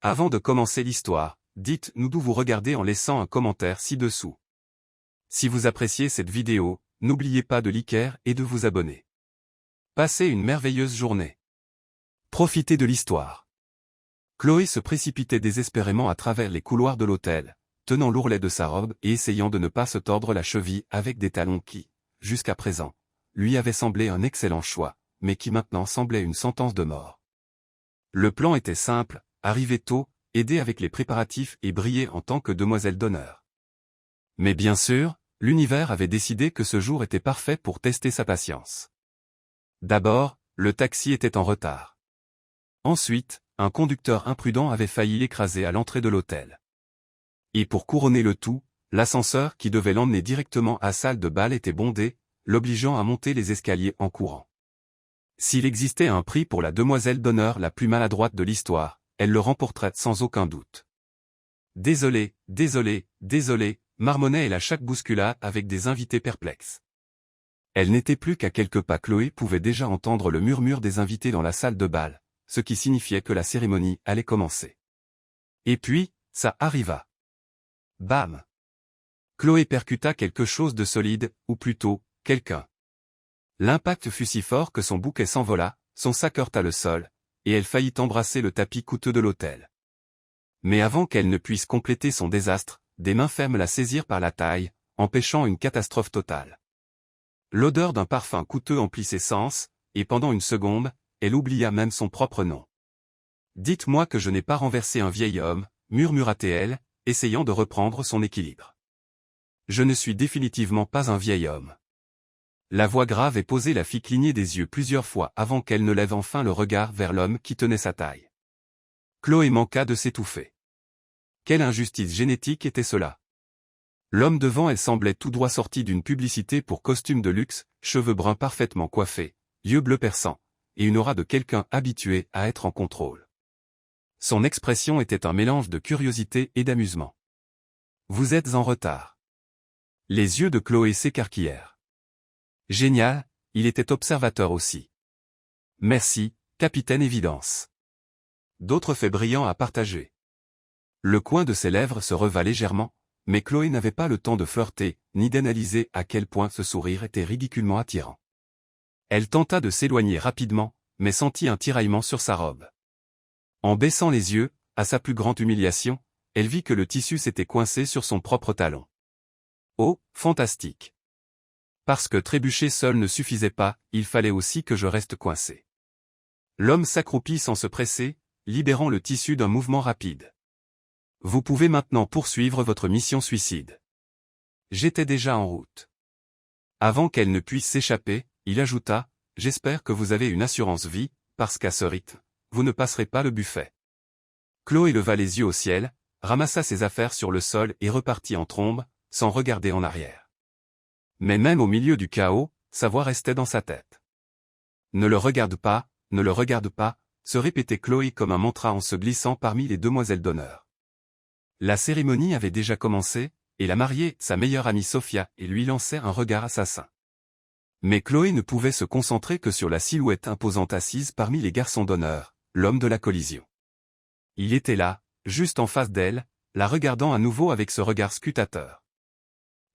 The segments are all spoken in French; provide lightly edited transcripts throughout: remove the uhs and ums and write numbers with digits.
Avant de commencer l'histoire, dites-nous d'où vous regardez en laissant un commentaire ci-dessous. Si vous appréciez cette vidéo, n'oubliez pas de liker et de vous abonner. Passez une merveilleuse journée. Profitez de l'histoire. Chloé se précipitait désespérément à travers les couloirs de l'hôtel, tenant l'ourlet de sa robe et essayant de ne pas se tordre la cheville avec des talons qui, jusqu'à présent, lui avaient semblé un excellent choix, mais qui maintenant semblaient une sentence de mort. Le plan était simple, arriver tôt, aider avec les préparatifs et briller en tant que demoiselle d'honneur. Mais bien sûr, l'univers avait décidé que ce jour était parfait pour tester sa patience. D'abord, le taxi était en retard. Ensuite, un conducteur imprudent avait failli l'écraser à l'entrée de l'hôtel. Et pour couronner le tout, l'ascenseur qui devait l'emmener directement à la salle de bal était bondé, l'obligeant à monter les escaliers en courant. S'il existait un prix pour la demoiselle d'honneur la plus maladroite de l'histoire, elle le remporterait sans aucun doute. Désolé, désolé, désolé, marmonnait-elle à chaque bousculade avec des invités perplexes. Elle n'était plus qu'à quelques pas. Chloé pouvait déjà entendre le murmure des invités dans la salle de bal, ce qui signifiait que la cérémonie allait commencer. Et puis, ça arriva. Bam! Chloé percuta quelque chose de solide, ou plutôt, quelqu'un. L'impact fut si fort que son bouquet s'envola, son sac heurta le sol, et elle faillit embrasser le tapis coûteux de l'hôtel. Mais avant qu'elle ne puisse compléter son désastre, des mains fermes la saisirent par la taille, empêchant une catastrophe totale. L'odeur d'un parfum coûteux emplit ses sens, et pendant une seconde, elle oublia même son propre nom. « Dites-moi que je n'ai pas renversé un vieil homme », murmura-t-elle, essayant de reprendre son équilibre. « Je ne suis définitivement pas un vieil homme. » La voix grave et posée la fit cligner des yeux plusieurs fois avant qu'elle ne lève enfin le regard vers l'homme qui tenait sa taille. Chloé manqua de s'étouffer. Quelle injustice génétique était cela? L'homme devant elle semblait tout droit sorti d'une publicité pour costume de luxe, cheveux bruns parfaitement coiffés, yeux bleus perçants, et une aura de quelqu'un habitué à être en contrôle. Son expression était un mélange de curiosité et d'amusement. « Vous êtes en retard. » Les yeux de Chloé s'écarquillèrent. Génial, il était observateur aussi. Merci, capitaine Évidence. D'autres faits brillants à partager. Le coin de ses lèvres se reva légèrement, mais Chloé n'avait pas le temps de flirter, ni d'analyser à quel point ce sourire était ridiculement attirant. Elle tenta de s'éloigner rapidement, mais sentit un tiraillement sur sa robe. En baissant les yeux, à sa plus grande humiliation, elle vit que le tissu s'était coincé sur son propre talon. Oh, fantastique! Parce que trébucher seul ne suffisait pas, il fallait aussi que je reste coincé. L'homme s'accroupit sans se presser, libérant le tissu d'un mouvement rapide. Vous pouvez maintenant poursuivre votre mission suicide. J'étais déjà en route. Avant qu'elle ne puisse s'échapper, il ajouta, j'espère que vous avez une assurance vie, parce qu'à ce rythme, vous ne passerez pas le buffet. Chloé leva les yeux au ciel, ramassa ses affaires sur le sol et repartit en trombe, sans regarder en arrière. Mais même au milieu du chaos, sa voix restait dans sa tête. Ne le regarde pas, ne le regarde pas, se répétait Chloé comme un mantra en se glissant parmi les demoiselles d'honneur. La cérémonie avait déjà commencé, et la mariée, sa meilleure amie Sophia, et lui lançait un regard assassin. Mais Chloé ne pouvait se concentrer que sur la silhouette imposante assise parmi les garçons d'honneur, l'homme de la collision. Il était là, juste en face d'elle, la regardant à nouveau avec ce regard scrutateur.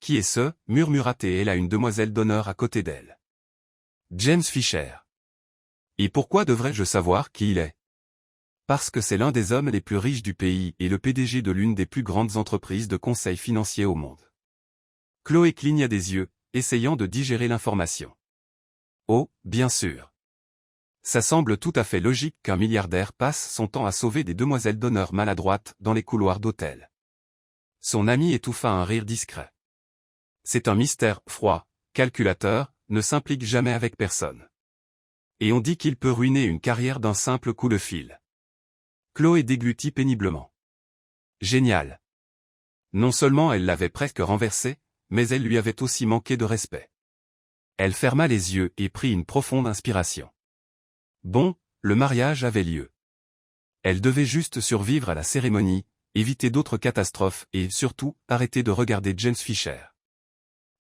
Qui est ce? Murmura-t-elle à une demoiselle d'honneur à côté d'elle. James Fisher. Et pourquoi devrais-je savoir qui il est? Parce que c'est l'un des hommes les plus riches du pays et le PDG de l'une des plus grandes entreprises de conseil financier au monde. Chloé cligna des yeux, essayant de digérer l'information. Oh, bien sûr. Ça semble tout à fait logique qu'un milliardaire passe son temps à sauver des demoiselles d'honneur maladroites dans les couloirs d'hôtel. Son ami étouffa un rire discret. C'est un mystère froid, calculateur, ne s'implique jamais avec personne. Et on dit qu'il peut ruiner une carrière d'un simple coup de fil. Chloé déglutit péniblement. Génial. Non seulement elle l'avait presque renversé, mais elle lui avait aussi manqué de respect. Elle ferma les yeux et prit une profonde inspiration. Bon, le mariage avait lieu. Elle devait juste survivre à la cérémonie, éviter d'autres catastrophes et, surtout, arrêter de regarder James Fisher.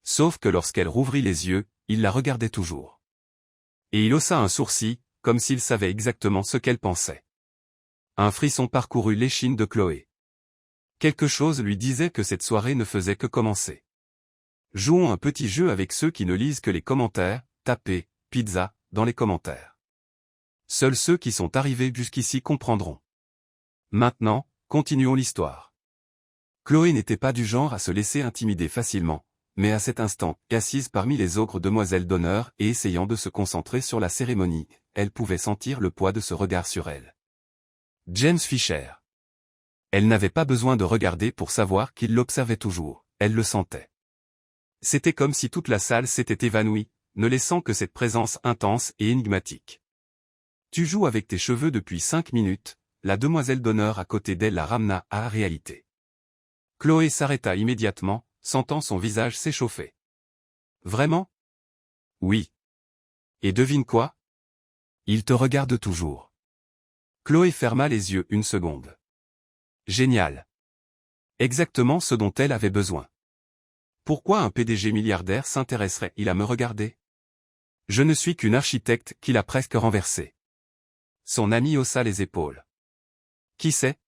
Sauf que lorsqu'elle rouvrit les yeux, il la regardait toujours. Et il haussa un sourcil, comme s'il savait exactement ce qu'elle pensait. Un frisson parcourut l'échine de Chloé. Quelque chose lui disait que cette soirée ne faisait que commencer. Jouons un petit jeu avec ceux qui ne lisent que les commentaires, tapez « pizza » dans les commentaires. Seuls ceux qui sont arrivés jusqu'ici comprendront. Maintenant, continuons l'histoire. Chloé n'était pas du genre à se laisser intimider facilement, mais à cet instant, assise parmi les ogres demoiselles d'honneur et essayant de se concentrer sur la cérémonie, elle pouvait sentir le poids de ce regard sur elle. James Fisher. Elle n'avait pas besoin de regarder pour savoir qu'il l'observait toujours, elle le sentait. C'était comme si toute la salle s'était évanouie, ne laissant que cette présence intense et énigmatique. Tu joues avec tes cheveux depuis 5 minutes, la demoiselle d'honneur à côté d'elle la ramena à la réalité. Chloé s'arrêta immédiatement, sentant son visage s'échauffer. Vraiment? Oui. Et devine quoi? Il te regarde toujours. Chloé ferma les yeux une seconde. Génial. Exactement ce dont elle avait besoin. Pourquoi un PDG milliardaire s'intéresserait-il à me regarder? Je ne suis qu'une architecte qui l'a presque renversé. Son ami haussa les épaules. Qui sait?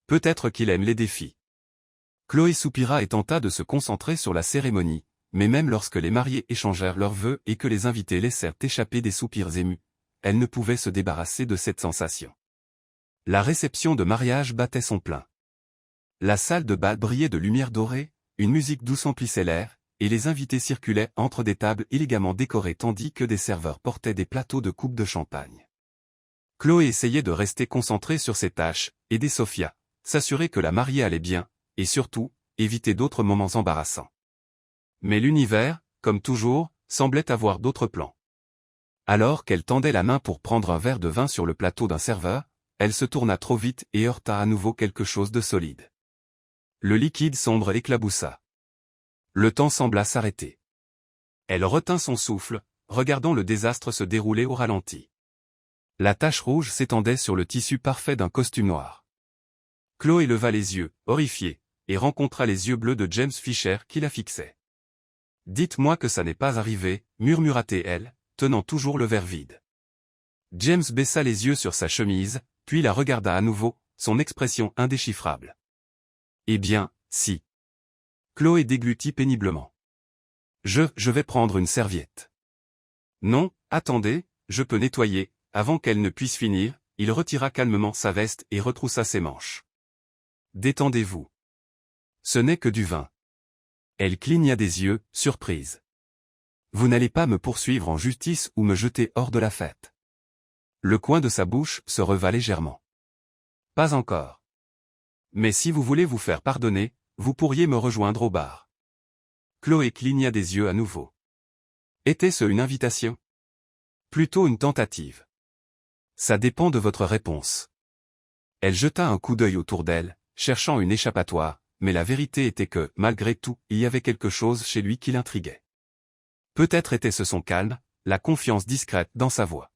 Peut-être qu'il aime les défis. Chloé soupira et tenta de se concentrer sur la cérémonie, mais même lorsque les mariés échangèrent leurs vœux et que les invités laissèrent échapper des soupirs émus, elle ne pouvait se débarrasser de cette sensation. La réception de mariage battait son plein. La salle de bal brillait de lumière dorée, une musique douce emplissait l'air, et les invités circulaient entre des tables élégamment décorées tandis que des serveurs portaient des plateaux de coupes de champagne. Chloé essayait de rester concentrée sur ses tâches, aider Sophia, s'assurer que la mariée allait bien, et surtout, éviter d'autres moments embarrassants. Mais l'univers, comme toujours, semblait avoir d'autres plans. Alors qu'elle tendait la main pour prendre un verre de vin sur le plateau d'un serveur, elle se tourna trop vite et heurta à nouveau quelque chose de solide. Le liquide sombre éclaboussa. Le temps sembla s'arrêter. Elle retint son souffle, regardant le désastre se dérouler au ralenti. La tache rouge s'étendait sur le tissu parfait d'un costume noir. Chloé leva les yeux, horrifiée, et rencontra les yeux bleus de James Fisher qui la fixaient. « Dites-moi que ça n'est pas arrivé, murmura-t-elle, tenant toujours le verre vide. James baissa les yeux sur sa chemise, puis la regarda à nouveau, son expression indéchiffrable. « Eh bien, si. » Chloé déglutit péniblement. « Je vais prendre une serviette. »« Non, attendez, je peux nettoyer. » Avant qu'elle ne puisse finir, il retira calmement sa veste et retroussa ses manches. « Détendez-vous. Ce n'est que du vin. » Elle cligna des yeux, surprise. « Vous n'allez pas me poursuivre en justice ou me jeter hors de la fête. » Le coin de sa bouche se reva légèrement. « Pas encore. Mais si vous voulez vous faire pardonner, vous pourriez me rejoindre au bar. » Chloé cligna des yeux à nouveau. Était-ce une invitation? Plutôt une tentative. Ça dépend de votre réponse. Elle jeta un coup d'œil autour d'elle, cherchant une échappatoire, mais la vérité était que, malgré tout, il y avait quelque chose chez lui qui l'intriguait. Peut-être était-ce son calme, la confiance discrète dans sa voix.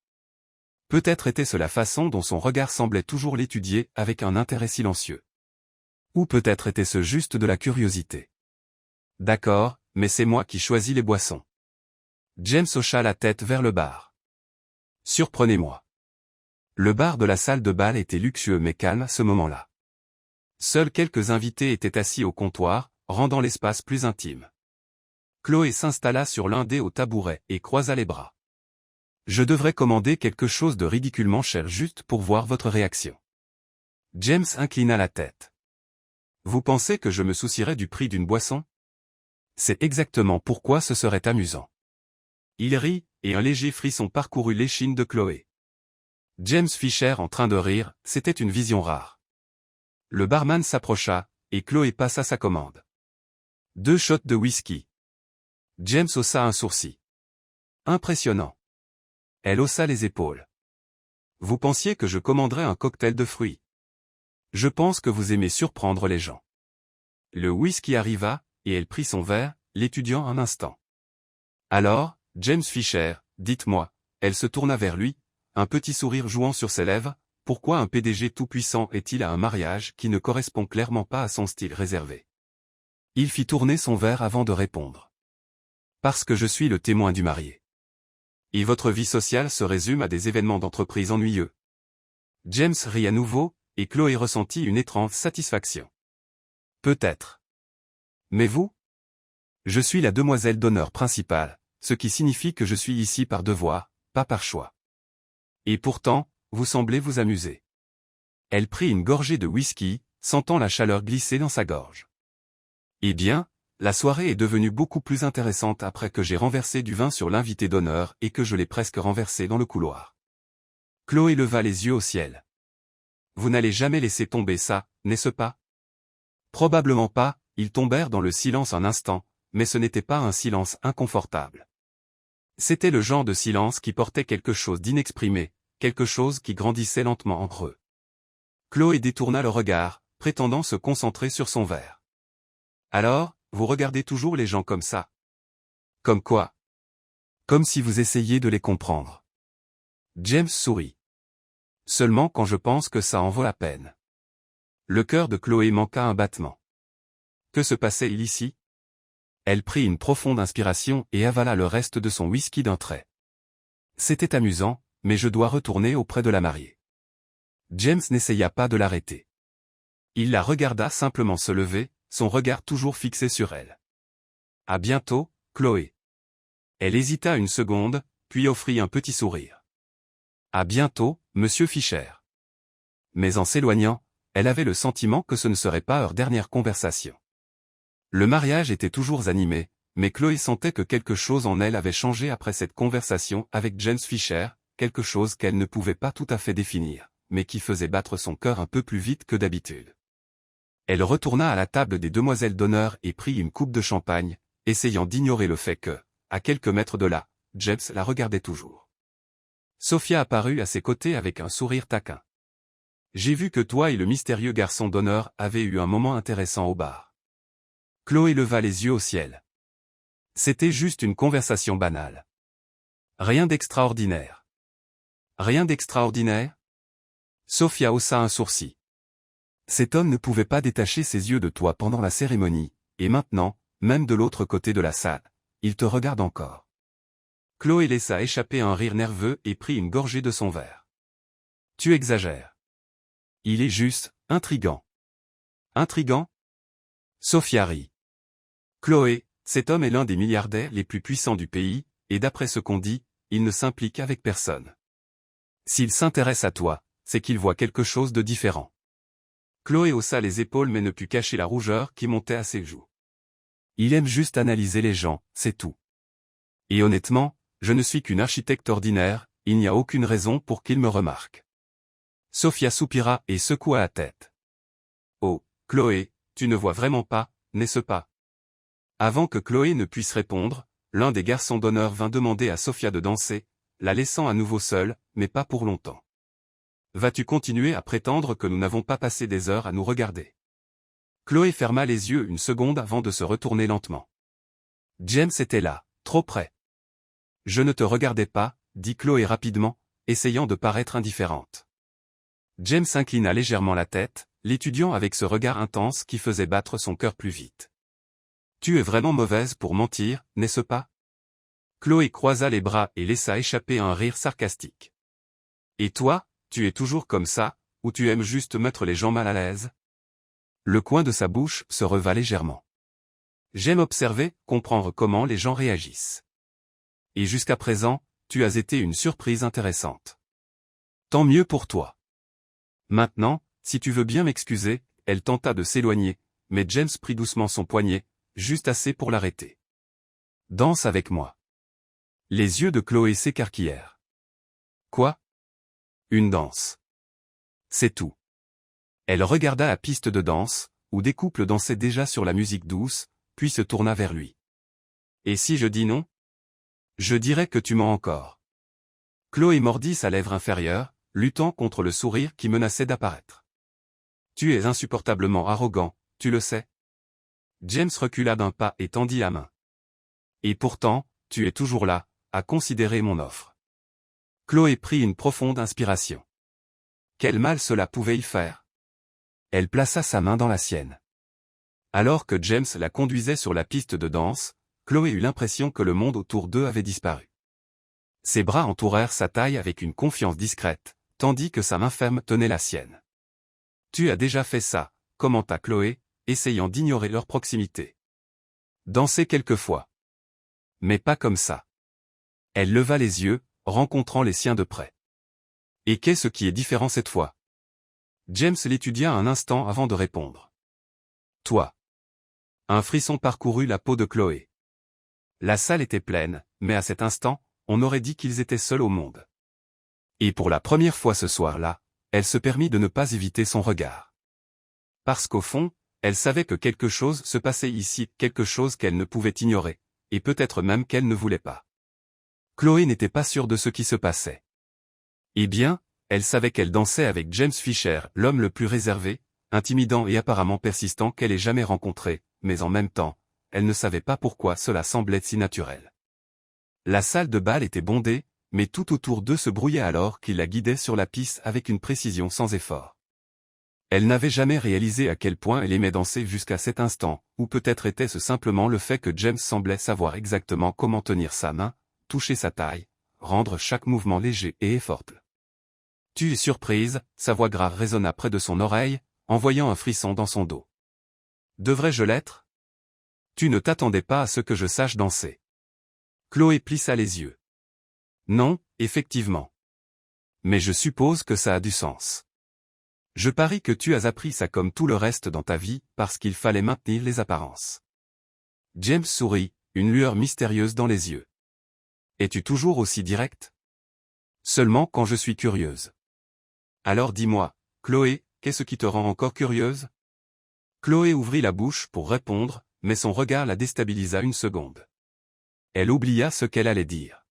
Peut-être était-ce la façon dont son regard semblait toujours l'étudier avec un intérêt silencieux. Ou peut-être était-ce juste de la curiosité. D'accord, mais c'est moi qui choisis les boissons. James hocha la tête vers le bar. Surprenez-moi. Le bar de la salle de bal était luxueux mais calme à ce moment-là. Seuls quelques invités étaient assis au comptoir, rendant l'espace plus intime. Chloé s'installa sur l'un des hauts tabourets et croisa les bras. « Je devrais commander quelque chose de ridiculement cher juste pour voir votre réaction. » James inclina la tête. « Vous pensez que je me soucierais du prix d'une boisson? C'est exactement pourquoi ce serait amusant. » Il rit, et un léger frisson parcourut l'échine de Chloé. James Fisher en train de rire, c'était une vision rare. Le barman s'approcha, et Chloé passa sa commande. 2 shots de whisky. James haussa un sourcil. Impressionnant. Elle haussa les épaules. Vous pensiez que je commanderais un cocktail de fruits? Je pense que vous aimez surprendre les gens. Le whisky arriva, et elle prit son verre, l'étudiant un instant. Alors, James Fisher, dites-moi, elle se tourna vers lui, un petit sourire jouant sur ses lèvres, pourquoi un PDG tout-puissant est-il à un mariage qui ne correspond clairement pas à son style réservé? Il fit tourner son verre avant de répondre. Parce que je suis le témoin du marié. Et votre vie sociale se résume à des événements d'entreprise ennuyeux. James rit à nouveau, et Chloé ressentit une étrange satisfaction. Peut-être. Mais vous? Je suis la demoiselle d'honneur principale, ce qui signifie que je suis ici par devoir, pas par choix. Et pourtant, vous semblez vous amuser. Elle prit une gorgée de whisky, sentant la chaleur glisser dans sa gorge. Eh bien, la soirée est devenue beaucoup plus intéressante après que j'ai renversé du vin sur l'invité d'honneur et que je l'ai presque renversé dans le couloir. Chloé leva les yeux au ciel. Vous n'allez jamais laisser tomber ça, n'est-ce pas? Probablement pas, ils tombèrent dans le silence un instant, mais ce n'était pas un silence inconfortable. C'était le genre de silence qui portait quelque chose d'inexprimé, quelque chose qui grandissait lentement entre eux. Chloé détourna le regard, prétendant se concentrer sur son verre. Alors, vous regardez toujours les gens comme ça? Comme quoi? Comme si vous essayiez de les comprendre. James sourit. Seulement quand je pense que ça en vaut la peine. Le cœur de Chloé manqua un battement. Que se passait-il ici? Elle prit une profonde inspiration et avala le reste de son whisky d'un trait. C'était amusant, mais je dois retourner auprès de la mariée. James n'essaya pas de l'arrêter. Il la regarda simplement se lever, son regard toujours fixé sur elle. À bientôt, Chloé. Elle hésita une seconde, puis offrit un petit sourire. À bientôt, Monsieur Fischer. Mais en s'éloignant, elle avait le sentiment que ce ne serait pas leur dernière conversation. Le mariage était toujours animé, mais Chloé sentait que quelque chose en elle avait changé après cette conversation avec James Fischer, quelque chose qu'elle ne pouvait pas tout à fait définir, mais qui faisait battre son cœur un peu plus vite que d'habitude. Elle retourna à la table des demoiselles d'honneur et prit une coupe de champagne, essayant d'ignorer le fait que, à quelques mètres de là, James la regardait toujours. Sophia apparut à ses côtés avec un sourire taquin. J'ai vu que toi et le mystérieux garçon d'honneur avez eu un moment intéressant au bar. Chloé leva les yeux au ciel. C'était juste une conversation banale. Rien d'extraordinaire. Rien d'extraordinaire? Sophia haussa un sourcil. Cet homme ne pouvait pas détacher ses yeux de toi pendant la cérémonie, et maintenant, même de l'autre côté de la salle, il te regarde encore. Chloé laissa échapper un rire nerveux et prit une gorgée de son verre. Tu exagères. Il est juste, intriguant. Intriguant? Sophia rit. Chloé, cet homme est l'un des milliardaires les plus puissants du pays, et d'après ce qu'on dit, il ne s'implique avec personne. S'il s'intéresse à toi, c'est qu'il voit quelque chose de différent. Chloé haussa les épaules mais ne put cacher la rougeur qui montait à ses joues. Il aime juste analyser les gens, c'est tout. Et honnêtement, je ne suis qu'une architecte ordinaire, il n'y a aucune raison pour qu'il me remarque. Sophia soupira et secoua la tête. Oh, Chloé, tu ne vois vraiment pas, n'est-ce pas? Avant que Chloé ne puisse répondre, l'un des garçons d'honneur vint demander à Sophia de danser, la laissant à nouveau seule, mais pas pour longtemps. Vas-tu continuer à prétendre que nous n'avons pas passé des heures à nous regarder? Chloé ferma les yeux une seconde avant de se retourner lentement. James était là, trop près. Je ne te regardais pas, dit Chloé rapidement, essayant de paraître indifférente. James inclina légèrement la tête, l'étudiant avec ce regard intense qui faisait battre son cœur plus vite. Tu es vraiment mauvaise pour mentir, n'est-ce pas? Chloé croisa les bras et laissa échapper un rire sarcastique. Et toi, tu es toujours comme ça, ou tu aimes juste mettre les gens mal à l'aise? Le coin de sa bouche se reva légèrement. J'aime observer, comprendre comment les gens réagissent. Et jusqu'à présent, tu as été une surprise intéressante. Tant mieux pour toi. Maintenant, si tu veux bien m'excuser, elle tenta de s'éloigner, mais James prit doucement son poignet, juste assez pour l'arrêter. Danse avec moi. Les yeux de Chloé s'écarquillèrent. Quoi? Une danse. C'est tout. Elle regarda la piste de danse, où des couples dansaient déjà sur la musique douce, puis se tourna vers lui. Et si je dis non? Je dirais que tu mens encore. Chloé mordit sa lèvre inférieure, luttant contre le sourire qui menaçait d'apparaître. Tu es insupportablement arrogant, tu le sais. James recula d'un pas et tendit la main. Et pourtant, tu es toujours là, à considérer mon offre. Chloé prit une profonde inspiration. Quel mal cela pouvait y faire? Elle plaça sa main dans la sienne. Alors que James la conduisait sur la piste de danse, Chloé eut l'impression que le monde autour d'eux avait disparu. Ses bras entourèrent sa taille avec une confiance discrète, tandis que sa main ferme tenait la sienne. Tu as déjà fait ça, commenta Chloé, essayant d'ignorer leur proximité. Danser quelquefois. Mais pas comme ça. Elle leva les yeux, rencontrant les siens de près. Et qu'est-ce qui est différent cette fois? James l'étudia un instant avant de répondre. Toi. Un frisson parcourut la peau de Chloé. La salle était pleine, mais à cet instant, on aurait dit qu'ils étaient seuls au monde. Et pour la première fois ce soir-là, elle se permit de ne pas éviter son regard. Parce qu'au fond, elle savait que quelque chose se passait ici, quelque chose qu'elle ne pouvait ignorer, et peut-être même qu'elle ne voulait pas. Chloé n'était pas sûre de ce qui se passait. Eh bien, elle savait qu'elle dansait avec James Fisher, l'homme le plus réservé, intimidant et apparemment persistant qu'elle ait jamais rencontré, mais en même temps, elle ne savait pas pourquoi cela semblait si naturel. La salle de bal était bondée, mais tout autour d'eux se brouillait alors qu'il la guidait sur la piste avec une précision sans effort. Elle n'avait jamais réalisé à quel point elle aimait danser jusqu'à cet instant, ou peut-être était-ce simplement le fait que James semblait savoir exactement comment tenir sa main, toucher sa taille, rendre chaque mouvement léger et effortless. Tu es surprise, sa voix grave résonna près de son oreille, envoyant un frisson dans son dos. Devrais-je l'être? Tu ne t'attendais pas à ce que je sache danser. Chloé plissa les yeux. Non, effectivement. Mais je suppose que ça a du sens. Je parie que tu as appris ça comme tout le reste dans ta vie, parce qu'il fallait maintenir les apparences. James sourit, une lueur mystérieuse dans les yeux. Es-tu toujours aussi direct? Seulement quand je suis curieuse. Alors dis-moi, Chloé, qu'est-ce qui te rend encore curieuse? Chloé ouvrit la bouche pour répondre, mais son regard la déstabilisa une seconde. Elle oublia ce qu'elle allait dire.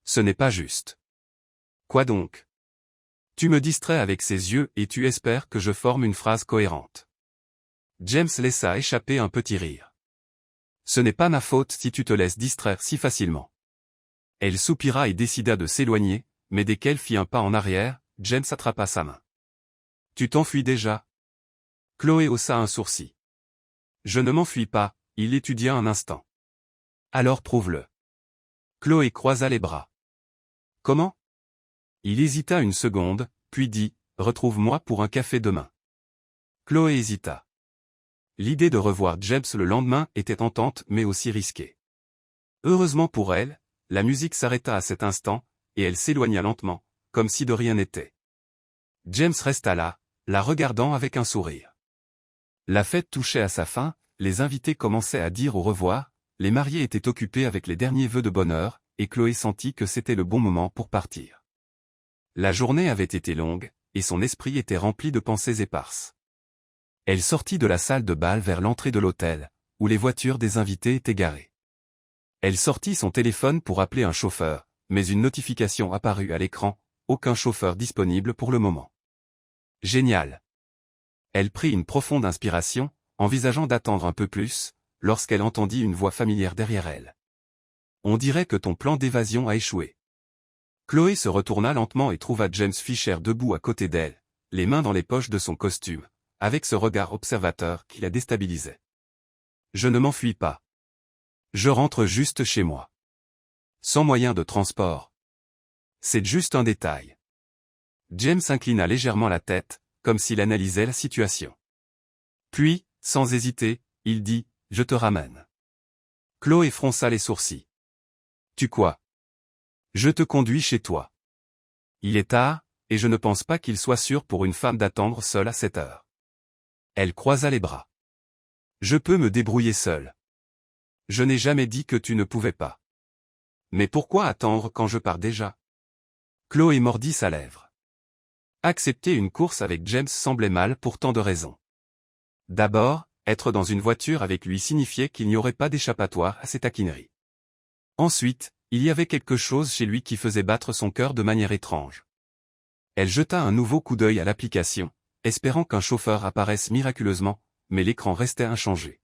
Ce n'est pas juste. Quoi donc? Tu me distrais avec ses yeux et tu espères que je forme une phrase cohérente. James laissa échapper un petit rire. Ce n'est pas ma faute si tu te laisses distraire si facilement. Elle soupira et décida de s'éloigner, mais dès qu'elle fit un pas en arrière, James attrapa sa main. Tu t'enfuis déjà? Chloé haussa un sourcil. Je ne m'enfuis pas, il l'étudia un instant. Alors prouve-le. Chloé croisa les bras. Comment? Il hésita une seconde, puis dit, retrouve-moi pour un café demain. Chloé hésita. L'idée de revoir James le lendemain était tentante mais aussi risquée. Heureusement pour elle, la musique s'arrêta à cet instant, et elle s'éloigna lentement, comme si de rien n'était. James resta là, la regardant avec un sourire. La fête touchait à sa fin, les invités commençaient à dire au revoir, les mariés étaient occupés avec les derniers vœux de bonheur, et Chloé sentit que c'était le bon moment pour partir. La journée avait été longue, et son esprit était rempli de pensées éparses. Elle sortit de la salle de bal vers l'entrée de l'hôtel, où les voitures des invités étaient garées. Elle sortit son téléphone pour appeler un chauffeur, mais une notification apparut à l'écran, aucun chauffeur disponible pour le moment. Génial. Elle prit une profonde inspiration, envisageant d'attendre un peu plus, lorsqu'elle entendit une voix familière derrière elle. On dirait que ton plan d'évasion a échoué. Chloé se retourna lentement et trouva James Fisher debout à côté d'elle, les mains dans les poches de son costume, avec ce regard observateur qui la déstabilisait. Je ne m'enfuis pas. Je rentre juste chez moi. Sans moyen de transport. C'est juste un détail. James inclina légèrement la tête, comme s'il analysait la situation. Puis, sans hésiter, il dit, je te ramène. Chloé fronça les sourcils. Tu quoi? Je te conduis chez toi. Il est tard, et je ne pense pas qu'il soit sûr pour une femme d'attendre seule à cette heure. Elle croisa les bras. Je peux me débrouiller seule. Je n'ai jamais dit que tu ne pouvais pas. Mais pourquoi attendre quand je pars déjà? Chloé mordit sa lèvre. Accepter une course avec James semblait mal pour tant de raisons. D'abord, être dans une voiture avec lui signifiait qu'il n'y aurait pas d'échappatoire à ses taquineries. Ensuite, il y avait quelque chose chez lui qui faisait battre son cœur de manière étrange. Elle jeta un nouveau coup d'œil à l'application, espérant qu'un chauffeur apparaisse miraculeusement, mais l'écran restait inchangé.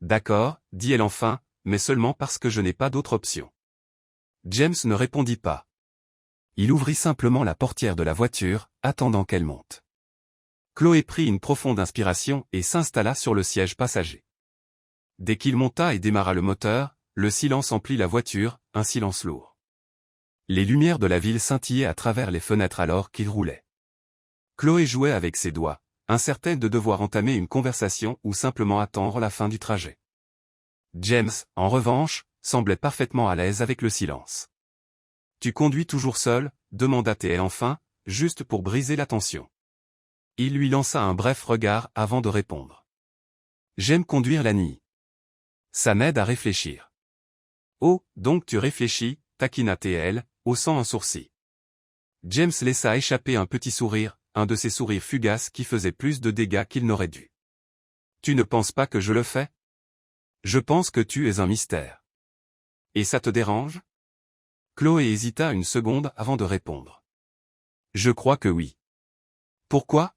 D'accord, dit-elle enfin, mais seulement parce que je n'ai pas d'autre option. James ne répondit pas. Il ouvrit simplement la portière de la voiture, attendant qu'elle monte. Chloé prit une profonde inspiration et s'installa sur le siège passager. Dès qu'il monta et démarra le moteur, le silence emplit la voiture, un silence lourd. Les lumières de la ville scintillaient à travers les fenêtres alors qu'il roulait. Chloé jouait avec ses doigts, incertaine de devoir entamer une conversation ou simplement attendre la fin du trajet. James, en revanche, semblait parfaitement à l'aise avec le silence. « Tu conduis toujours seul ?» demanda-t-elle enfin, juste pour briser la tension. Il lui lança un bref regard avant de répondre. « J'aime conduire la nuit. Ça m'aide à réfléchir. »« Oh, donc tu réfléchis ?» taquina-t-elle, haussant un sourcil. James laissa échapper un petit sourire, un de ces sourires fugaces qui faisaient plus de dégâts qu'il n'aurait dû. « Tu ne penses pas que je le fais ? Je pense que tu es un mystère. Et ça te dérange ? » Chloé hésita une seconde avant de répondre. « Je crois que oui. »« Pourquoi ? » ?»«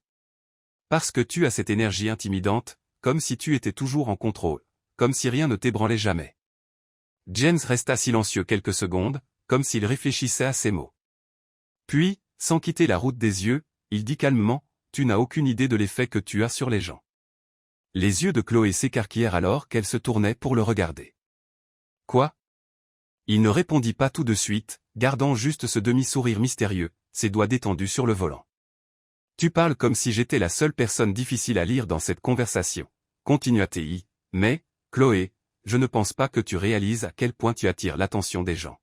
Parce que tu as cette énergie intimidante, comme si tu étais toujours en contrôle, comme si rien ne t'ébranlait jamais. » James resta silencieux quelques secondes, comme s'il réfléchissait à ses mots. Puis, sans quitter la route des yeux, il dit calmement, « Tu n'as aucune idée de l'effet que tu as sur les gens. » Les yeux de Chloé s'écarquillèrent alors qu'elle se tournait pour le regarder. « Quoi ?» Il ne répondit pas tout de suite, gardant juste ce demi-sourire mystérieux, ses doigts détendus sur le volant. « Tu parles comme si j'étais la seule personne difficile à lire dans cette conversation, » continua-t-il, « mais, Chloé, je ne pense pas que tu réalises à quel point tu attires l'attention des gens. »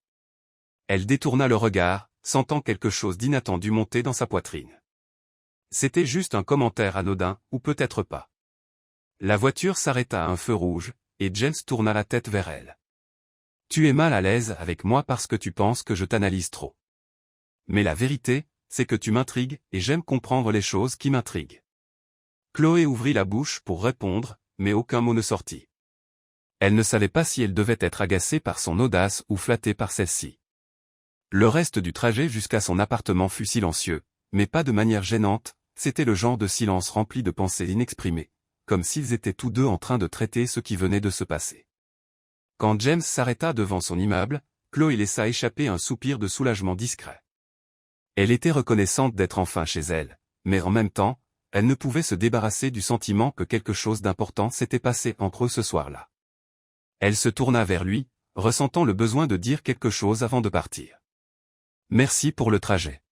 Elle détourna le regard, sentant quelque chose d'inattendu monter dans sa poitrine. C'était juste un commentaire anodin, ou peut-être pas. La voiture s'arrêta à un feu rouge, et James tourna la tête vers elle. « Tu es mal à l'aise avec moi parce que tu penses que je t'analyse trop. Mais la vérité, c'est que tu m'intrigues, et j'aime comprendre les choses qui m'intriguent. » Chloé ouvrit la bouche pour répondre, mais aucun mot ne sortit. Elle ne savait pas si elle devait être agacée par son audace ou flattée par celle-ci. Le reste du trajet jusqu'à son appartement fut silencieux, mais pas de manière gênante, c'était le genre de silence rempli de pensées inexprimées, comme s'ils étaient tous deux en train de traiter ce qui venait de se passer. Quand James s'arrêta devant son immeuble, Chloé laissa échapper un soupir de soulagement discret. Elle était reconnaissante d'être enfin chez elle, mais en même temps, elle ne pouvait se débarrasser du sentiment que quelque chose d'important s'était passé entre eux ce soir-là. Elle se tourna vers lui, ressentant le besoin de dire quelque chose avant de partir. « Merci pour le trajet. »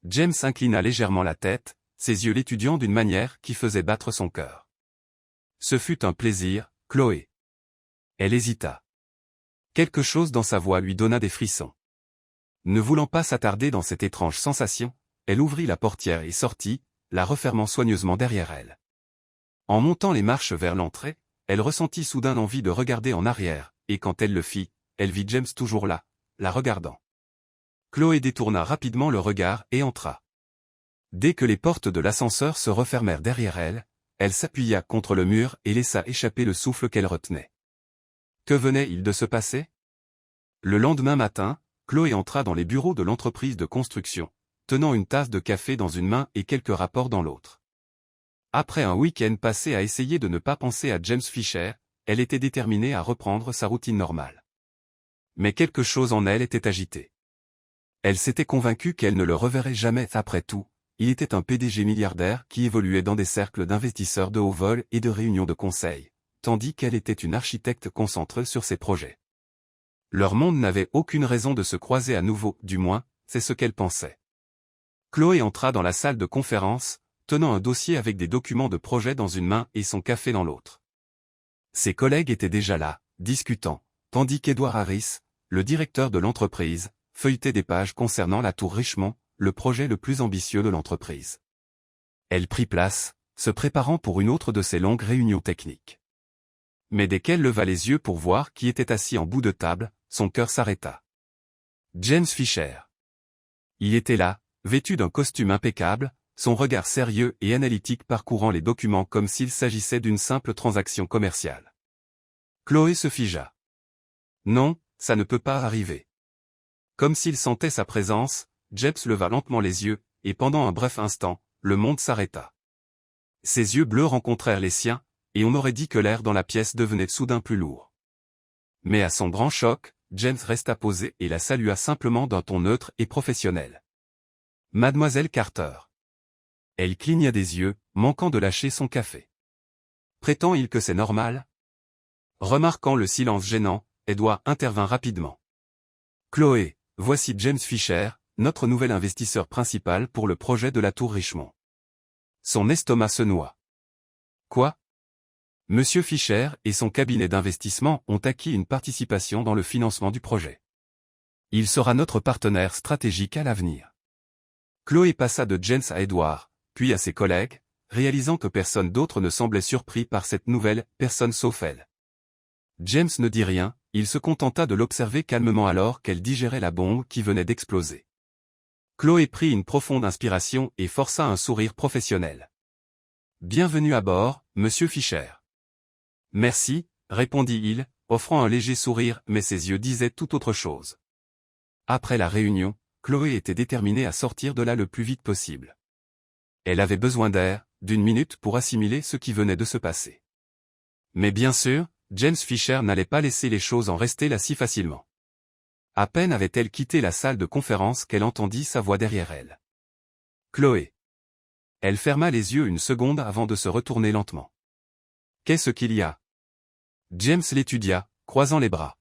James inclina légèrement la tête, ses yeux l'étudiant d'une manière qui faisait battre son cœur. « Ce fut un plaisir, Chloé. » Elle hésita. Quelque chose dans sa voix lui donna des frissons. Ne voulant pas s'attarder dans cette étrange sensation, elle ouvrit la portière et sortit, la refermant soigneusement derrière elle. En montant les marches vers l'entrée, elle ressentit soudain l'envie de regarder en arrière, et quand elle le fit, elle vit James toujours là, la regardant. Chloé détourna rapidement le regard et entra. Dès que les portes de l'ascenseur se refermèrent derrière elle, elle s'appuya contre le mur et laissa échapper le souffle qu'elle retenait. Que venait-il de se passer? Le lendemain matin, Chloé entra dans les bureaux de l'entreprise de construction, tenant une tasse de café dans une main et quelques rapports dans l'autre. Après un week-end passé à essayer de ne pas penser à James Fisher, elle était déterminée à reprendre sa routine normale. Mais quelque chose en elle était agité. Elle s'était convaincue qu'elle ne le reverrait jamais après tout, il était un PDG milliardaire qui évoluait dans des cercles d'investisseurs de haut vol et de réunions de conseil, tandis qu'elle était une architecte concentrée sur ses projets. Leur monde n'avait aucune raison de se croiser à nouveau, du moins, c'est ce qu'elle pensait. Chloé entra dans la salle de conférence, tenant un dossier avec des documents de projet dans une main et son café dans l'autre. Ses collègues étaient déjà là, discutant, tandis qu'Edward Harris, le directeur de l'entreprise, feuilletait des pages concernant la tour Richmond, le projet le plus ambitieux de l'entreprise. Elle prit place, se préparant pour une autre de ces longues réunions techniques. Mais dès qu'elle leva les yeux pour voir qui était assis en bout de table, son cœur s'arrêta. James Fisher. Il était là, vêtu d'un costume impeccable, son regard sérieux et analytique parcourant les documents comme s'il s'agissait d'une simple transaction commerciale. Chloé se figea. Non, ça ne peut pas arriver. Comme s'il sentait sa présence, James leva lentement les yeux, et pendant un bref instant, le monde s'arrêta. Ses yeux bleus rencontrèrent les siens, et on aurait dit que l'air dans la pièce devenait soudain plus lourd. Mais à son grand choc, James resta posé et la salua simplement d'un ton neutre et professionnel. « Mademoiselle Carter. » Elle cligna des yeux, manquant de lâcher son café. « Prétend-il que c'est normal ?» Remarquant le silence gênant, Edward intervint rapidement. « Chloé, voici James Fisher, notre nouvel investisseur principal pour le projet de la Tour Richemont. Son estomac se noie. Quoi? Monsieur Fisher et son cabinet d'investissement ont acquis une participation dans le financement du projet. Il sera notre partenaire stratégique à l'avenir. Chloé passa de James à Edward, puis à ses collègues, réalisant que personne d'autre ne semblait surpris par cette nouvelle, personne sauf elle. James ne dit rien, il se contenta de l'observer calmement alors qu'elle digérait la bombe qui venait d'exploser. Chloé prit une profonde inspiration et força un sourire professionnel. « Bienvenue à bord, monsieur Fisher. »« Merci, » répondit-il, offrant un léger sourire mais ses yeux disaient tout autre chose. Après la réunion, Chloé était déterminée à sortir de là le plus vite possible. Elle avait besoin d'air, d'une minute pour assimiler ce qui venait de se passer. Mais bien sûr, James Fisher n'allait pas laisser les choses en rester là si facilement. À peine avait-elle quitté la salle de conférence qu'elle entendit sa voix derrière elle. « Chloé !» Elle ferma les yeux une seconde avant de se retourner lentement. « Qu'est-ce qu'il y a ?» James l'étudia, croisant les bras.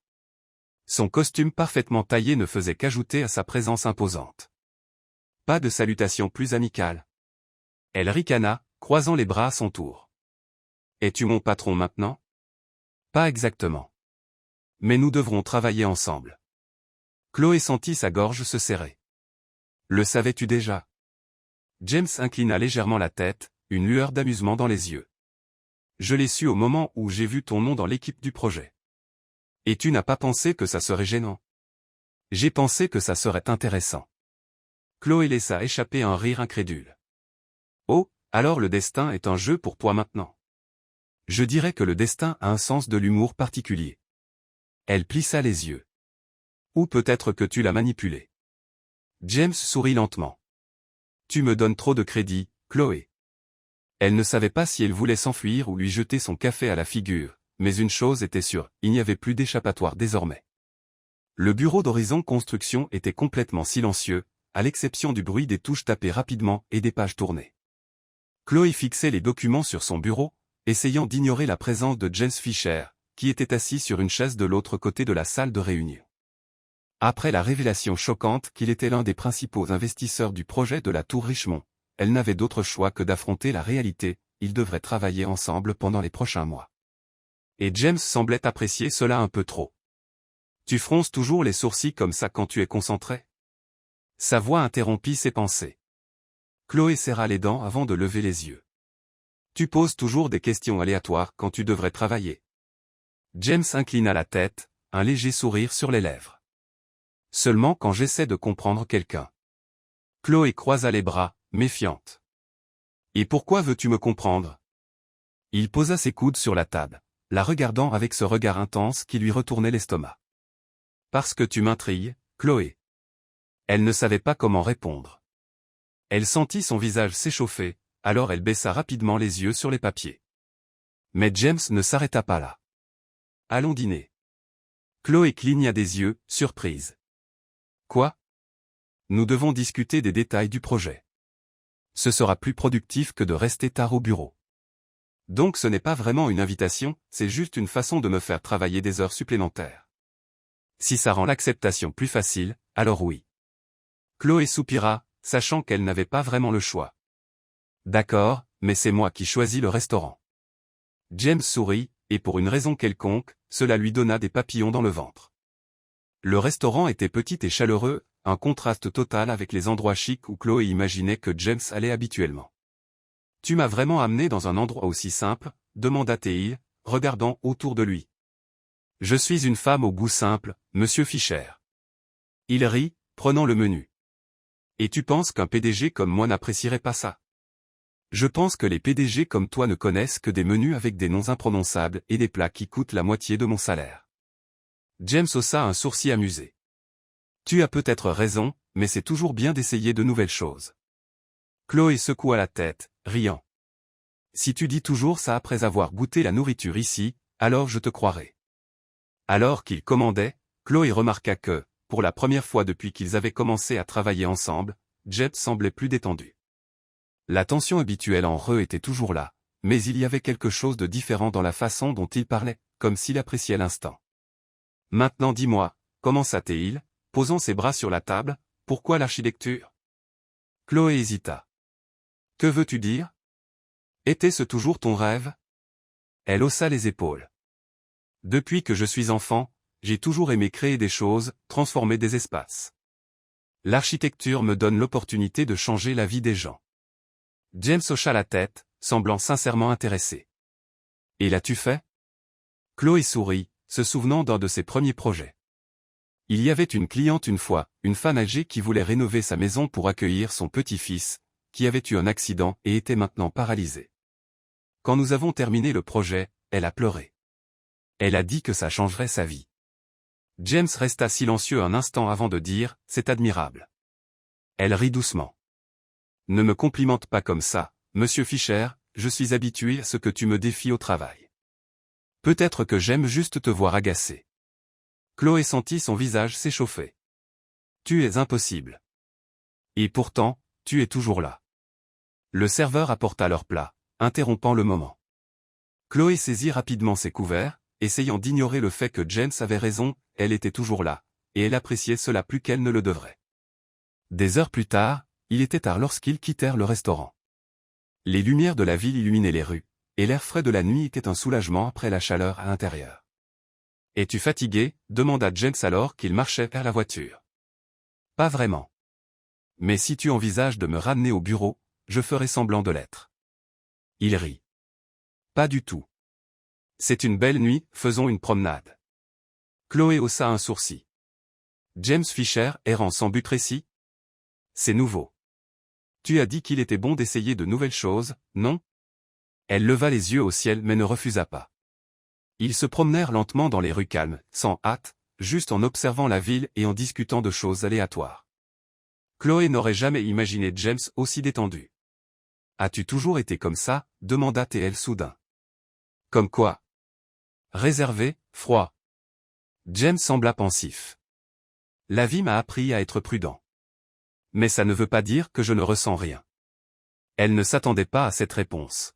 Son costume parfaitement taillé ne faisait qu'ajouter à sa présence imposante. Pas de salutation plus amicale. Elle ricana, croisant les bras à son tour. « Es-tu mon patron maintenant ? » Pas exactement. Mais nous devrons travailler ensemble. Chloé sentit sa gorge se serrer. Le savais-tu déjà? James inclina légèrement la tête, une lueur d'amusement dans les yeux. Je l'ai su au moment où j'ai vu ton nom dans l'équipe du projet. Et tu n'as pas pensé que ça serait gênant? J'ai pensé que ça serait intéressant. Chloé laissa échapper un rire incrédule. Oh, alors le destin est un jeu pour toi maintenant. Je dirais que le destin a un sens de l'humour particulier. Elle plissa les yeux. Ou peut-être que tu l'as manipulé. James sourit lentement. Tu me donnes trop de crédit, Chloé. Elle ne savait pas si elle voulait s'enfuir ou lui jeter son café à la figure, mais une chose était sûre, il n'y avait plus d'échappatoire désormais. Le bureau d'Horizon Construction était complètement silencieux, à l'exception du bruit des touches tapées rapidement et des pages tournées. Chloé fixait les documents sur son bureau, essayant d'ignorer la présence de James Fisher, qui était assis sur une chaise de l'autre côté de la salle de réunion. Après la révélation choquante qu'il était l'un des principaux investisseurs du projet de la Tour Richemont, elle n'avait d'autre choix que d'affronter la réalité, ils devraient travailler ensemble pendant les prochains mois. Et James semblait apprécier cela un peu trop. Tu fronces toujours les sourcils comme ça quand tu es concentré? Sa voix interrompit ses pensées. Chloé serra les dents avant de lever les yeux. Tu poses toujours des questions aléatoires quand tu devrais travailler. James inclina la tête, un léger sourire sur les lèvres. Seulement quand j'essaie de comprendre quelqu'un. Chloé croisa les bras, méfiante. Et pourquoi veux-tu me comprendre? Il posa ses coudes sur la table, la regardant avec ce regard intense qui lui retournait l'estomac. Parce que tu m'intrigues, Chloé. Elle ne savait pas comment répondre. Elle sentit son visage s'échauffer, alors elle baissa rapidement les yeux sur les papiers. Mais James ne s'arrêta pas là. Allons dîner. Chloé cligna des yeux, surprise. Quoi? Nous devons discuter des détails du projet. Ce sera plus productif que de rester tard au bureau. Donc ce n'est pas vraiment une invitation, c'est juste une façon de me faire travailler des heures supplémentaires. Si ça rend l'acceptation plus facile, alors oui. Chloé soupira, sachant qu'elle n'avait pas vraiment le choix. D'accord, mais c'est moi qui choisis le restaurant. James sourit, et pour une raison quelconque, cela lui donna des papillons dans le ventre. Le restaurant était petit et chaleureux, un contraste total avec les endroits chics où Chloé imaginait que James allait habituellement. « Tu m'as vraiment amené dans un endroit aussi simple ?» demanda-t-il, regardant autour de lui. « Je suis une femme au goût simple, monsieur Fisher. » Il rit, prenant le menu. « Et tu penses qu'un PDG comme moi n'apprécierait pas ça? Je pense que les PDG comme toi ne connaissent que des menus avec des noms imprononçables et des plats qui coûtent la moitié de mon salaire. » James haussa un sourcil amusé. Tu as peut-être raison, mais c'est toujours bien d'essayer de nouvelles choses. Chloé secoua la tête, riant. Si tu dis toujours ça après avoir goûté la nourriture ici, alors je te croirai. Alors qu'il commandait, Chloé remarqua que, pour la première fois depuis qu'ils avaient commencé à travailler ensemble, James semblait plus détendu. La tension habituelle en eux était toujours là, mais il y avait quelque chose de différent dans la façon dont il parlait, comme s'il appréciait l'instant. Maintenant dis-moi, commença-t-il, posant ses bras sur la table. Pourquoi l'architecture? Chloé hésita. Que veux-tu dire? Était-ce toujours ton rêve? Elle haussa les épaules. Depuis que je suis enfant, j'ai toujours aimé créer des choses, transformer des espaces. L'architecture me donne l'opportunité de changer la vie des gens. James hocha la tête, semblant sincèrement intéressé. Et l'as-tu fait? Chloé sourit, se souvenant d'un de ses premiers projets. Il y avait une cliente une fois, une femme âgée qui voulait rénover sa maison pour accueillir son petit-fils, qui avait eu un accident et était maintenant paralysé. Quand nous avons terminé le projet, elle a pleuré. Elle a dit que ça changerait sa vie. James resta silencieux un instant avant de dire « C'est admirable ». Elle rit doucement. « Ne me complimente pas comme ça, monsieur Fischer, je suis habitué à ce que tu me défies au travail. Peut-être que j'aime juste te voir agacé. » Chloé sentit son visage s'échauffer. « Tu es impossible. Et pourtant, tu es toujours là. » Le serveur apporta leur plat, interrompant le moment. Chloé saisit rapidement ses couverts, essayant d'ignorer le fait que James avait raison, elle était toujours là, et elle appréciait cela plus qu'elle ne le devrait. Des heures plus tard, il était tard lorsqu'ils quittèrent le restaurant. Les lumières de la ville illuminaient les rues, et l'air frais de la nuit était un soulagement après la chaleur à l'intérieur. « Es-tu fatigué ?» demanda James alors qu'il marchait vers la voiture. « Pas vraiment. Mais si tu envisages de me ramener au bureau, je ferai semblant de l'être. » Il rit. « Pas du tout. C'est une belle nuit, faisons une promenade. » Chloé haussa un sourcil. James Fischer errant sans but précis? C'est nouveau. Tu as dit qu'il était bon d'essayer de nouvelles choses, non? Elle leva les yeux au ciel mais ne refusa pas. Ils se promenèrent lentement dans les rues calmes, sans hâte, juste en observant la ville et en discutant de choses aléatoires. Chloé n'aurait jamais imaginé James aussi détendu. « As-tu toujours été comme ça ?» demanda T.L. soudain. « Comme quoi? » Réservé, froid. James sembla pensif. « La vie m'a appris à être prudent. Mais ça ne veut pas dire que je ne ressens rien. » Elle ne s'attendait pas à cette réponse.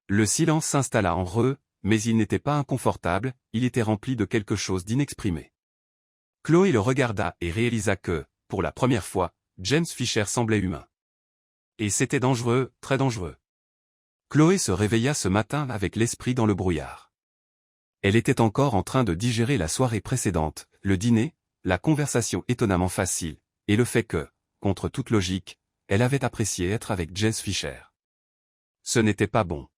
Le silence s'installa en eux, mais il n'était pas inconfortable, il était rempli de quelque chose d'inexprimé. Chloé le regarda et réalisa que, pour la première fois, James Fischer semblait humain. Et c'était dangereux, très dangereux. Chloé se réveilla ce matin avec l'esprit dans le brouillard. Elle était encore en train de digérer la soirée précédente, le dîner, la conversation étonnamment facile, et le fait que, contre toute logique, elle avait apprécié être avec James Fischer. Ce n'était pas bon.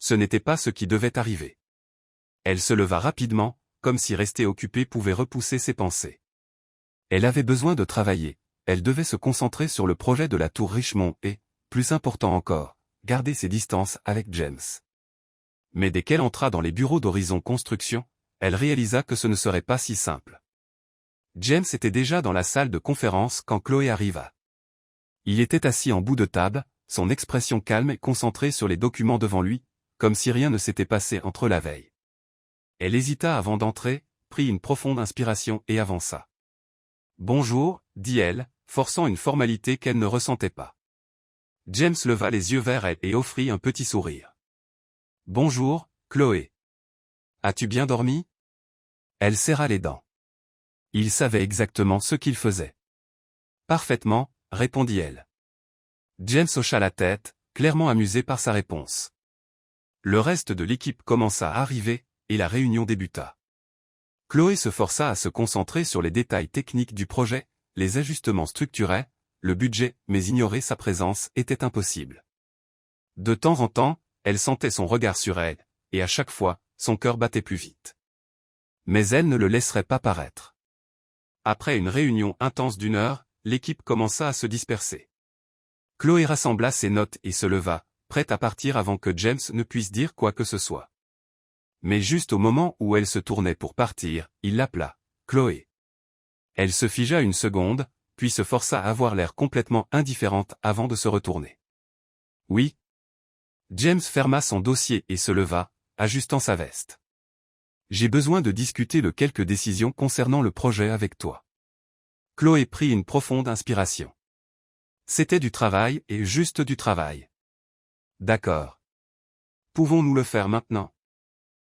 Ce n'était pas ce qui devait arriver. Elle se leva rapidement, comme si rester occupée pouvait repousser ses pensées. Elle avait besoin de travailler, elle devait se concentrer sur le projet de la tour Richemont et, plus important encore, garder ses distances avec James. Mais dès qu'elle entra dans les bureaux d'Horizon Construction, elle réalisa que ce ne serait pas si simple. James était déjà dans la salle de conférence quand Chloé arriva. Il était assis en bout de table, son expression calme et concentrée sur les documents devant lui, comme si rien ne s'était passé entre la veille. Elle hésita avant d'entrer, prit une profonde inspiration et avança. « Bonjour » dit-elle, forçant une formalité qu'elle ne ressentait pas. James leva les yeux vers elle et offrit un petit sourire. « Bonjour, Chloé. As-tu bien dormi ?» Elle serra les dents. Il savait exactement ce qu'il faisait. « Parfaitement » répondit-elle. James hocha la tête, clairement amusé par sa réponse. Le reste de l'équipe commença à arriver, et la réunion débuta. Chloé se força à se concentrer sur les détails techniques du projet, les ajustements structurels, le budget, mais ignorer sa présence était impossible. De temps en temps, elle sentait son regard sur elle, et à chaque fois, son cœur battait plus vite. Mais elle ne le laisserait pas paraître. Après une réunion intense d'1 heure, l'équipe commença à se disperser. Chloé rassembla ses notes et se leva, prête à partir avant que James ne puisse dire quoi que ce soit. Mais juste au moment où elle se tournait pour partir, il l'appela, « Chloé ». Elle se figea une seconde, puis se força à avoir l'air complètement indifférente avant de se retourner. « Oui ». James ferma son dossier et se leva, ajustant sa veste. « J'ai besoin de discuter de quelques décisions concernant le projet avec toi. » Chloé prit une profonde inspiration. C'était du travail et juste du travail. « D'accord. Pouvons-nous le faire maintenant ? »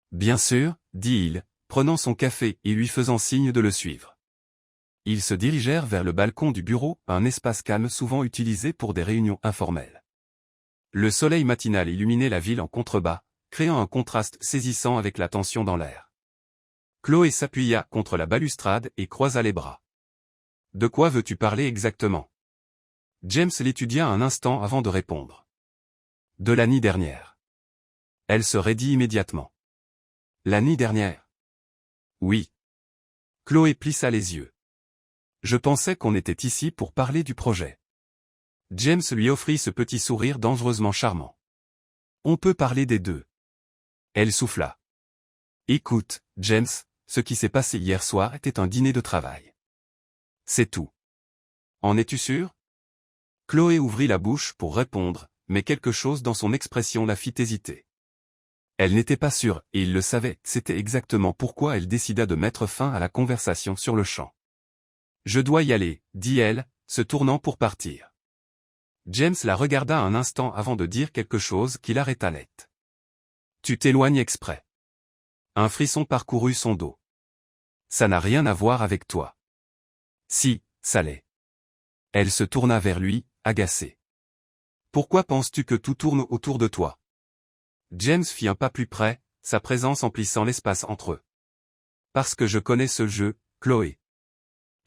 « Bien sûr, dit-il, prenant son café et lui faisant signe de le suivre. Ils se dirigèrent vers le balcon du bureau, un espace calme souvent utilisé pour des réunions informelles. Le soleil matinal illuminait la ville en contrebas, créant un contraste saisissant avec la tension dans l'air. Chloé s'appuya contre la balustrade et croisa les bras. « De quoi veux-tu parler exactement ?» James l'étudia un instant avant de répondre. « De la nuit dernière. » Elle se raidit immédiatement. « La nuit dernière ?» « Oui. » Chloé plissa les yeux. « Je pensais qu'on était ici pour parler du projet. » James lui offrit ce petit sourire dangereusement charmant. « On peut parler des deux. » Elle souffla. « Écoute, James, ce qui s'est passé hier soir était un dîner de travail. C'est tout. En es-tu sûr ?» Chloé ouvrit la bouche pour répondre, mais quelque chose dans son expression la fit hésiter. Elle n'était pas sûre, et il le savait, c'était exactement pourquoi elle décida de mettre fin à la conversation sur le champ. « Je dois y aller, dit-elle, se tournant pour partir. James la regarda un instant avant de dire quelque chose qui l'arrêta net. « Tu t'éloignes exprès. » Un frisson parcourut son dos. « Ça n'a rien à voir avec toi. »« Si, ça l'est. » Elle se tourna vers lui, agacée. « Pourquoi penses-tu que tout tourne autour de toi ?» James fit un pas plus près, sa présence emplissant l'espace entre eux. « Parce que je connais ce jeu, Chloé. »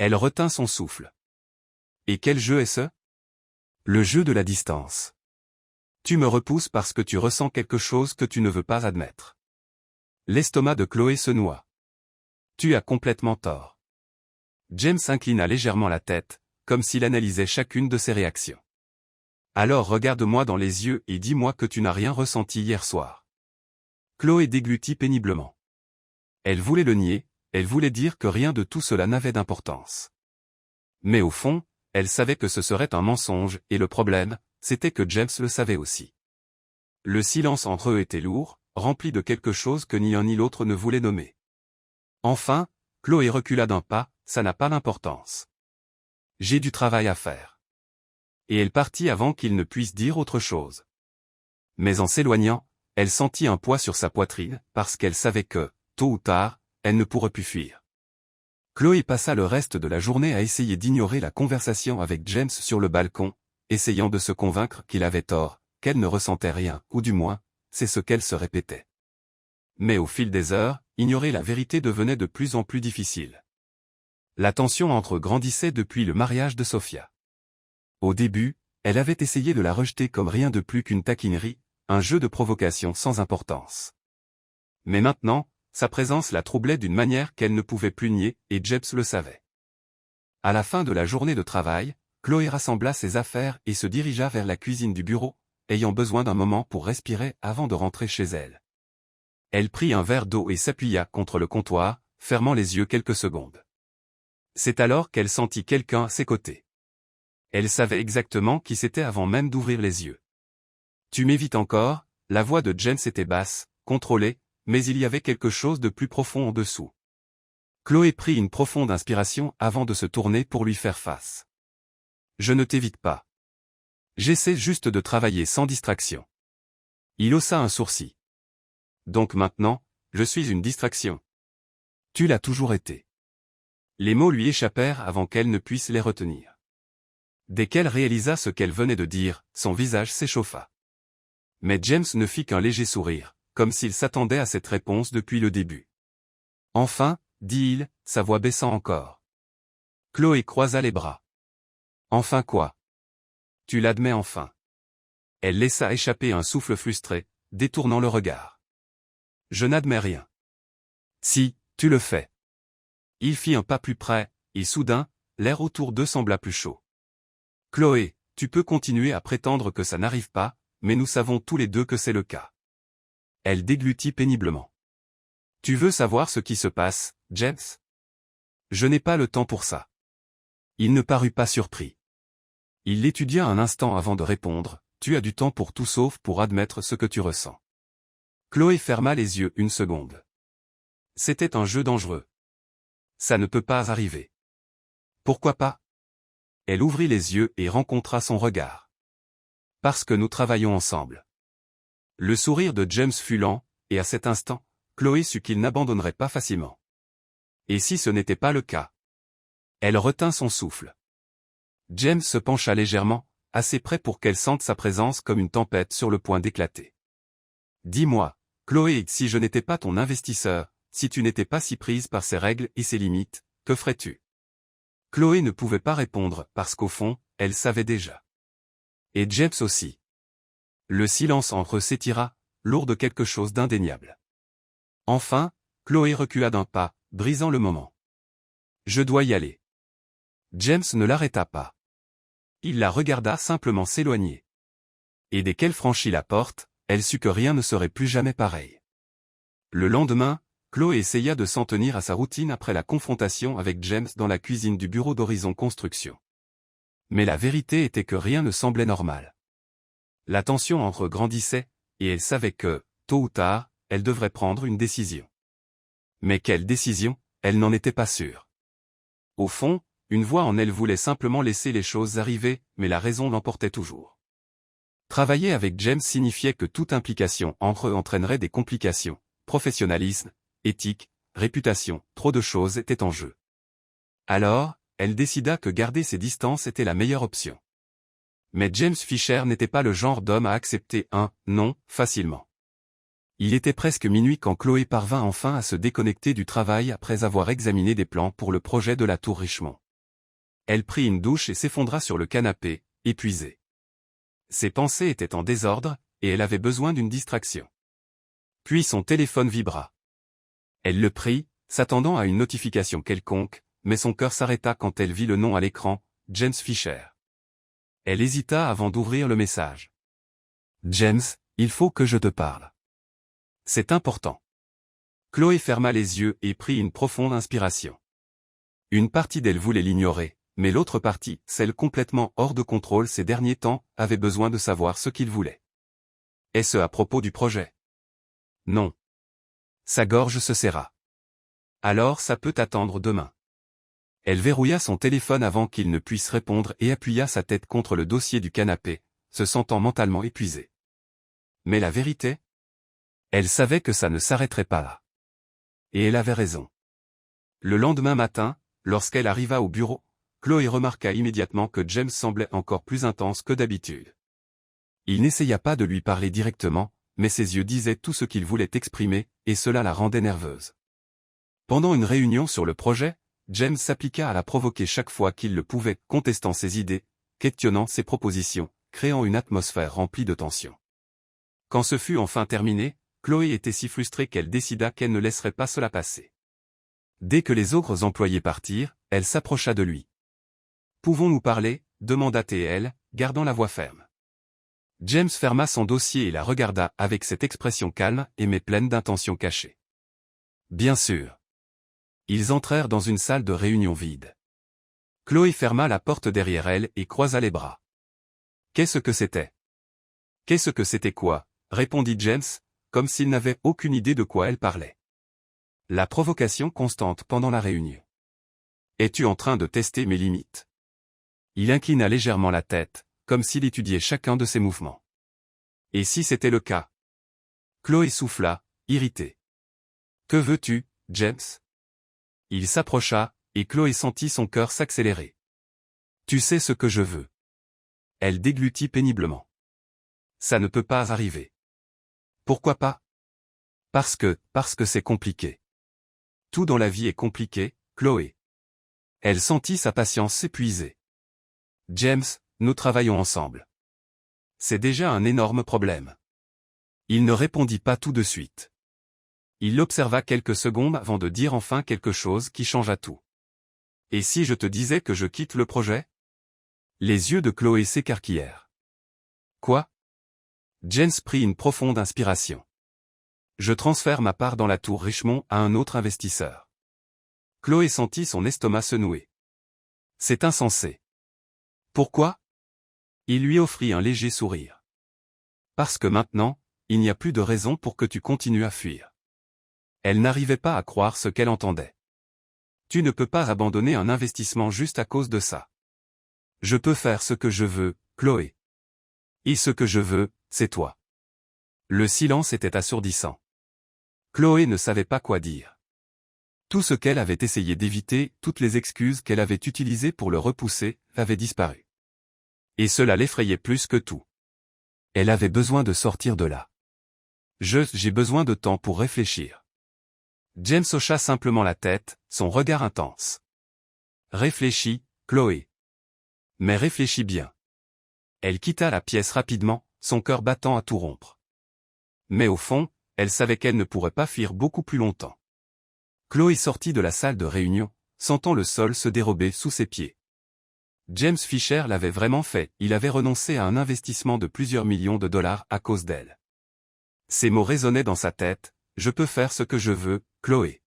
Elle retint son souffle. « Et quel jeu est ce ?»« Le jeu de la distance. Tu me repousses parce que tu ressens quelque chose que tu ne veux pas admettre. » L'estomac de Chloé se noua. « Tu as complètement tort. » James inclina légèrement la tête, comme s'il analysait chacune de ses réactions. « Alors regarde-moi dans les yeux et dis-moi que tu n'as rien ressenti hier soir. » Chloé déglutit péniblement. Elle voulait le nier, elle voulait dire que rien de tout cela n'avait d'importance. Mais au fond, elle savait que ce serait un mensonge, et le problème, c'était que James le savait aussi. Le silence entre eux était lourd, rempli de quelque chose que ni un ni l'autre ne voulait nommer. Enfin, Chloé recula d'un pas, ça n'a pas d'importance. J'ai du travail à faire. Et elle partit avant qu'il ne puisse dire autre chose. Mais en s'éloignant, elle sentit un poids sur sa poitrine, parce qu'elle savait que, tôt ou tard, elle ne pourrait plus fuir. Chloé passa le reste de la journée à essayer d'ignorer la conversation avec James sur le balcon, essayant de se convaincre qu'il avait tort, qu'elle ne ressentait rien, ou du moins, c'est ce qu'elle se répétait. Mais au fil des heures, ignorer la vérité devenait de plus en plus difficile. La tension entre eux grandissait depuis le mariage de Sophia. Au début, elle avait essayé de la rejeter comme rien de plus qu'une taquinerie, un jeu de provocation sans importance. Mais maintenant, sa présence la troublait d'une manière qu'elle ne pouvait plus nier, et James le savait. À la fin de la journée de travail, Chloé rassembla ses affaires et se dirigea vers la cuisine du bureau, ayant besoin d'un moment pour respirer avant de rentrer chez elle. Elle prit un verre d'eau et s'appuya contre le comptoir, fermant les yeux quelques secondes. C'est alors qu'elle sentit quelqu'un à ses côtés. Elle savait exactement qui c'était avant même d'ouvrir les yeux. « Tu m'évites encore ?» La voix de James était basse, contrôlée, mais il y avait quelque chose de plus profond en dessous. Chloé prit une profonde inspiration avant de se tourner pour lui faire face. « Je ne t'évite pas. J'essaie juste de travailler sans distraction. » Il haussa un sourcil. « Donc maintenant, je suis une distraction. »« Tu l'as toujours été. » Les mots lui échappèrent avant qu'elle ne puisse les retenir. Dès qu'elle réalisa ce qu'elle venait de dire, son visage s'échauffa. Mais James ne fit qu'un léger sourire, comme s'il s'attendait à cette réponse depuis le début. « Enfin, dit-il, sa voix baissant encore. » Chloé croisa les bras. « Enfin quoi ? Tu l'admets enfin. » Elle laissa échapper un souffle frustré, détournant le regard. « Je n'admets rien. »« Si, tu le fais. » Il fit un pas plus près, et soudain, l'air autour d'eux sembla plus chaud. « Chloé, tu peux continuer à prétendre que ça n'arrive pas, mais nous savons tous les deux que c'est le cas. » Elle déglutit péniblement. « Tu veux savoir ce qui se passe, James ? » Je n'ai pas le temps pour ça. Il ne parut pas surpris. Il l'étudia un instant avant de répondre, « Tu as du temps pour tout sauf pour admettre ce que tu ressens. » Chloé ferma les yeux une seconde. C'était un jeu dangereux. Ça ne peut pas arriver. Pourquoi pas ? Elle ouvrit les yeux et rencontra son regard. Parce que nous travaillons ensemble. Le sourire de James fut lent, et à cet instant, Chloé sut qu'il n'abandonnerait pas facilement. Et si ce n'était pas le cas ? Elle retint son souffle. James se pencha légèrement, assez près pour qu'elle sente sa présence comme une tempête sur le point d'éclater. Dis-moi, Chloé, si je n'étais pas ton investisseur, si tu n'étais pas si prise par ses règles et ses limites, que ferais-tu? Chloé ne pouvait pas répondre parce qu'au fond, elle savait déjà. Et James aussi. Le silence entre eux s'étira, lourd de quelque chose d'indéniable. Enfin, Chloé recula d'un pas, brisant le moment. Je dois y aller. James ne l'arrêta pas. Il la regarda simplement s'éloigner. Et dès qu'elle franchit la porte, elle sut que rien ne serait plus jamais pareil. Le lendemain, Chloé essaya de s'en tenir à sa routine après la confrontation avec James dans la cuisine du bureau d'Horizon Construction. Mais la vérité était que rien ne semblait normal. La tension entre eux grandissait, et elle savait que, tôt ou tard, elle devrait prendre une décision. Mais quelle décision, elle n'en était pas sûre. Au fond, une voix en elle voulait simplement laisser les choses arriver, mais la raison l'emportait toujours. Travailler avec James signifiait que toute implication entre eux entraînerait des complications, professionnalisme, éthique, réputation, trop de choses étaient en jeu. Alors, elle décida que garder ses distances était la meilleure option. Mais James Fisher n'était pas le genre d'homme à accepter un « non » facilement. Il était presque minuit quand Chloé parvint enfin à se déconnecter du travail après avoir examiné des plans pour le projet de la tour Richemont. Elle prit une douche et s'effondra sur le canapé, épuisée. Ses pensées étaient en désordre, et elle avait besoin d'une distraction. Puis son téléphone vibra. Elle le prit, s'attendant à une notification quelconque, mais son cœur s'arrêta quand elle vit le nom à l'écran, James Fisher. Elle hésita avant d'ouvrir le message. James, il faut que je te parle. C'est important. Chloé ferma les yeux et prit une profonde inspiration. Une partie d'elle voulait l'ignorer, mais l'autre partie, celle complètement hors de contrôle ces derniers temps, avait besoin de savoir ce qu'il voulait. Est-ce à propos du projet? Non. Sa gorge se serra. Alors ça peut attendre demain. Elle verrouilla son téléphone avant qu'il ne puisse répondre et appuya sa tête contre le dossier du canapé, se sentant mentalement épuisée. Mais la vérité? Elle savait que ça ne s'arrêterait pas là. Et elle avait raison. Le lendemain matin, lorsqu'elle arriva au bureau, Chloé remarqua immédiatement que James semblait encore plus intense que d'habitude. Il n'essaya pas de lui parler directement, mais ses yeux disaient tout ce qu'il voulait exprimer, et cela la rendait nerveuse. Pendant une réunion sur le projet, James s'appliqua à la provoquer chaque fois qu'il le pouvait, contestant ses idées, questionnant ses propositions, créant une atmosphère remplie de tension. Quand ce fut enfin terminé, Chloé était si frustrée qu'elle décida qu'elle ne laisserait pas cela passer. Dès que les autres employés partirent, elle s'approcha de lui. « Pouvons-nous parler ?» demanda-t-elle, gardant la voix ferme. James ferma son dossier et la regarda avec cette expression calme et mais pleine d'intentions cachées. Bien sûr. Ils entrèrent dans une salle de réunion vide. Chloé ferma la porte derrière elle et croisa les bras. Qu'est-ce que c'était? Qu'est-ce que c'était quoi? Répondit James, comme s'il n'avait aucune idée de quoi elle parlait. La provocation constante pendant la réunion. Es-tu en train de tester mes limites? Il inclina légèrement la tête, comme s'il étudiait chacun de ses mouvements. Et si c'était le cas? Chloé souffla, irritée. Que veux-tu, James? Il s'approcha, et Chloé sentit son cœur s'accélérer. Tu sais ce que je veux. Elle déglutit péniblement. Ça ne peut pas arriver. Pourquoi pas? Parce que c'est compliqué. Tout dans la vie est compliqué, Chloé. Elle sentit sa patience s'épuiser. James, nous travaillons ensemble. C'est déjà un énorme problème. Il ne répondit pas tout de suite. Il l'observa quelques secondes avant de dire enfin quelque chose qui changea tout. Et si je te disais que je quitte le projet? Les yeux de Chloé s'écarquillèrent. Quoi? James prit une profonde inspiration. Je transfère ma part dans la tour Richemont à un autre investisseur. Chloé sentit son estomac se nouer. C'est insensé. Pourquoi? Il lui offrit un léger sourire. Parce que maintenant, il n'y a plus de raison pour que tu continues à fuir. Elle n'arrivait pas à croire ce qu'elle entendait. Tu ne peux pas abandonner un investissement juste à cause de ça. Je peux faire ce que je veux, Chloé. Et ce que je veux, c'est toi. Le silence était assourdissant. Chloé ne savait pas quoi dire. Tout ce qu'elle avait essayé d'éviter, toutes les excuses qu'elle avait utilisées pour le repousser, avaient disparu. Et cela l'effrayait plus que tout. Elle avait besoin de sortir de là. J'ai besoin de temps pour réfléchir. James hocha simplement la tête, son regard intense. Réfléchis, Chloé. Mais réfléchis bien. Elle quitta la pièce rapidement, son cœur battant à tout rompre. Mais au fond, elle savait qu'elle ne pourrait pas fuir beaucoup plus longtemps. Chloé sortit de la salle de réunion, sentant le sol se dérober sous ses pieds. James Fisher l'avait vraiment fait, il avait renoncé à un investissement de plusieurs millions de dollars à cause d'elle. Ces mots résonnaient dans sa tête, « Je peux faire ce que je veux, Chloé.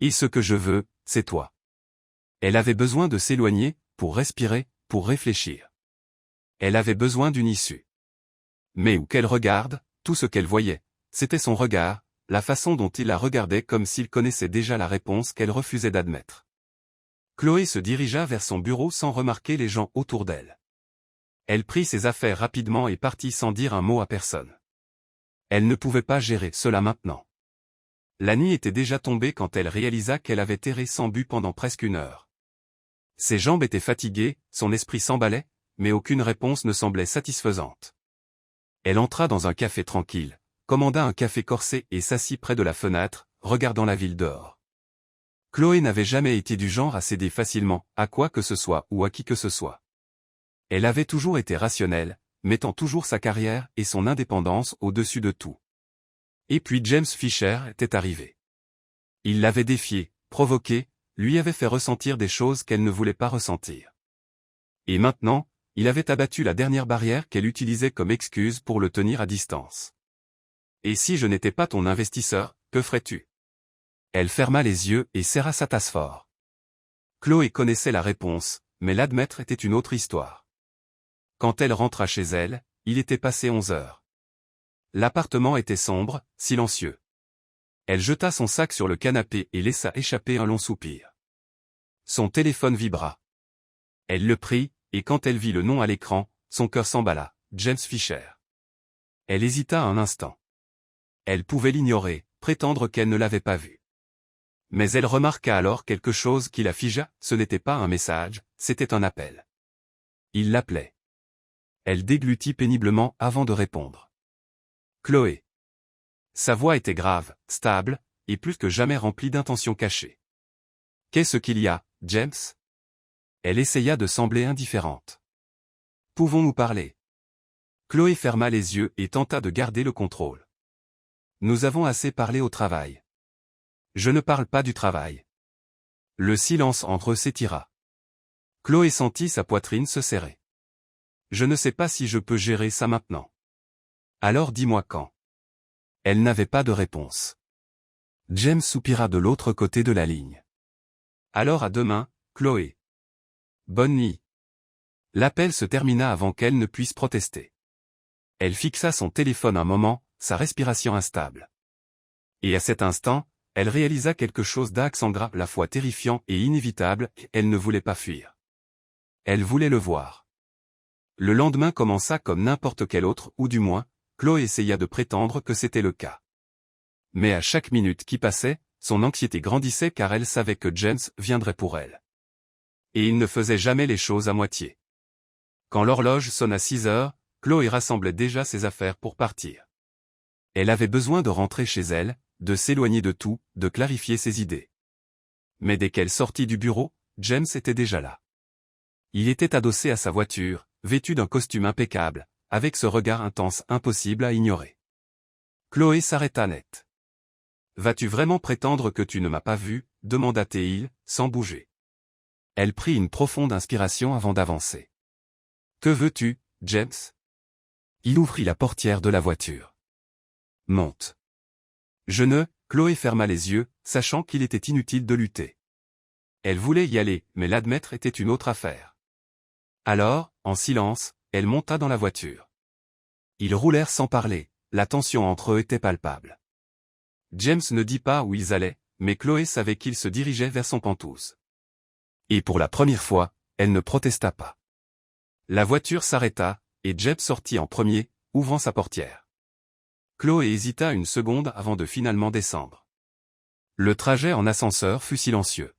Et ce que je veux, c'est toi. » Elle avait besoin de s'éloigner, pour respirer, pour réfléchir. Elle avait besoin d'une issue. Mais où qu'elle regarde, tout ce qu'elle voyait, c'était son regard, la façon dont il la regardait comme s'il connaissait déjà la réponse qu'elle refusait d'admettre. Chloé se dirigea vers son bureau sans remarquer les gens autour d'elle. Elle prit ses affaires rapidement et partit sans dire un mot à personne. Elle ne pouvait pas gérer cela maintenant. La nuit était déjà tombée quand elle réalisa qu'elle avait erré sans but pendant presque 1 heure. Ses jambes étaient fatiguées, son esprit s'emballait, mais aucune réponse ne semblait satisfaisante. Elle entra dans un café tranquille, commanda un café corsé et s'assit près de la fenêtre, regardant la ville dehors. Chloé n'avait jamais été du genre à céder facilement, à quoi que ce soit ou à qui que ce soit. Elle avait toujours été rationnelle, mettant toujours sa carrière et son indépendance au-dessus de tout. Et puis James Fisher était arrivé. Il l'avait défiée, provoquée, lui avait fait ressentir des choses qu'elle ne voulait pas ressentir. Et maintenant, il avait abattu la dernière barrière qu'elle utilisait comme excuse pour le tenir à distance. « Et si je n'étais pas ton investisseur, que ferais-tu » Elle ferma les yeux et serra sa tasse fort. Chloé connaissait la réponse, mais l'admettre était une autre histoire. Quand elle rentra chez elle, il était passé 11 heures. L'appartement était sombre, silencieux. Elle jeta son sac sur le canapé et laissa échapper un long soupir. Son téléphone vibra. Elle le prit, et quand elle vit le nom à l'écran, son cœur s'emballa, James Fisher. Elle hésita un instant. Elle pouvait l'ignorer, prétendre qu'elle ne l'avait pas vu. Mais elle remarqua alors quelque chose qui la figea, ce n'était pas un message, c'était un appel. Il l'appelait. Elle déglutit péniblement avant de répondre. Chloé. Sa voix était grave, stable, et plus que jamais remplie d'intentions cachées. Qu'est-ce qu'il y a, James ? Elle essaya de sembler indifférente. Pouvons-nous parler ? Chloé ferma les yeux et tenta de garder le contrôle. Nous avons assez parlé au travail. Je ne parle pas du travail. Le silence entre eux s'étira. Chloé sentit sa poitrine se serrer. Je ne sais pas si je peux gérer ça maintenant. Alors dis-moi quand. Elle n'avait pas de réponse. James soupira de l'autre côté de la ligne. Alors à demain, Chloé. Bonne nuit. L'appel se termina avant qu'elle ne puisse protester. Elle fixa son téléphone un moment, sa respiration instable. Et à cet instant, elle réalisa quelque chose d'accent grave, à la fois terrifiant et inévitable, elle ne voulait pas fuir. Elle voulait le voir. Le lendemain commença comme n'importe quel autre, ou du moins, Chloé essaya de prétendre que c'était le cas. Mais à chaque minute qui passait, son anxiété grandissait car elle savait que James viendrait pour elle. Et il ne faisait jamais les choses à moitié. Quand l'horloge sonna 6 heures, Chloé rassemblait déjà ses affaires pour partir. Elle avait besoin de rentrer chez elle, de s'éloigner de tout, de clarifier ses idées. Mais dès qu'elle sortit du bureau, James était déjà là. Il était adossé à sa voiture, vêtu d'un costume impeccable, avec ce regard intense impossible à ignorer. Chloé s'arrêta net. « Vas-tu vraiment prétendre que tu ne m'as pas vu » demanda-t-il, sans bouger. Elle prit une profonde inspiration avant d'avancer. « Que veux-tu, James » Il ouvrit la portière de la voiture. « Monte. » Je ne, Chloé ferma les yeux, sachant qu'il était inutile de lutter. Elle voulait y aller, mais l'admettre était une autre affaire. Alors, en silence, elle monta dans la voiture. Ils roulèrent sans parler, la tension entre eux était palpable. James ne dit pas où ils allaient, mais Chloé savait qu'ils se dirigeaient vers son Pentouse. Et pour la première fois, elle ne protesta pas. La voiture s'arrêta, et James sortit en premier, ouvrant sa portière. Chloé hésita une seconde avant de finalement descendre. Le trajet en ascenseur fut silencieux.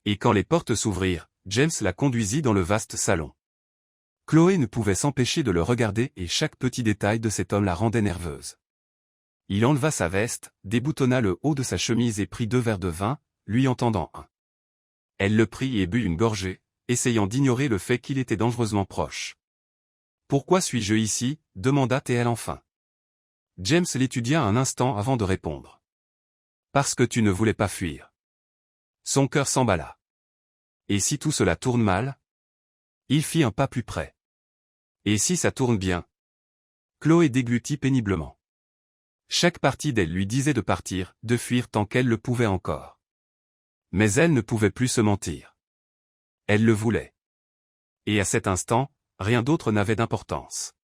Et quand les portes s'ouvrirent, James la conduisit dans le vaste salon. Chloé ne pouvait s'empêcher de le regarder et chaque petit détail de cet homme la rendait nerveuse. Il enleva sa veste, déboutonna le haut de sa chemise et prit 2 verres de vin, lui en tendant un. Elle le prit et but une gorgée, essayant d'ignorer le fait qu'il était dangereusement proche. « Pourquoi suis-je ici ?» demanda-t-elle enfin. James l'étudia un instant avant de répondre. « Parce que tu ne voulais pas fuir. » Son cœur s'emballa. « Et si tout cela tourne mal ?» Il fit un pas plus près. « Et si ça tourne bien ?» Chloé déglutit péniblement. Chaque partie d'elle lui disait de partir, de fuir tant qu'elle le pouvait encore. Mais elle ne pouvait plus se mentir. Elle le voulait. Et à cet instant, rien d'autre n'avait d'importance.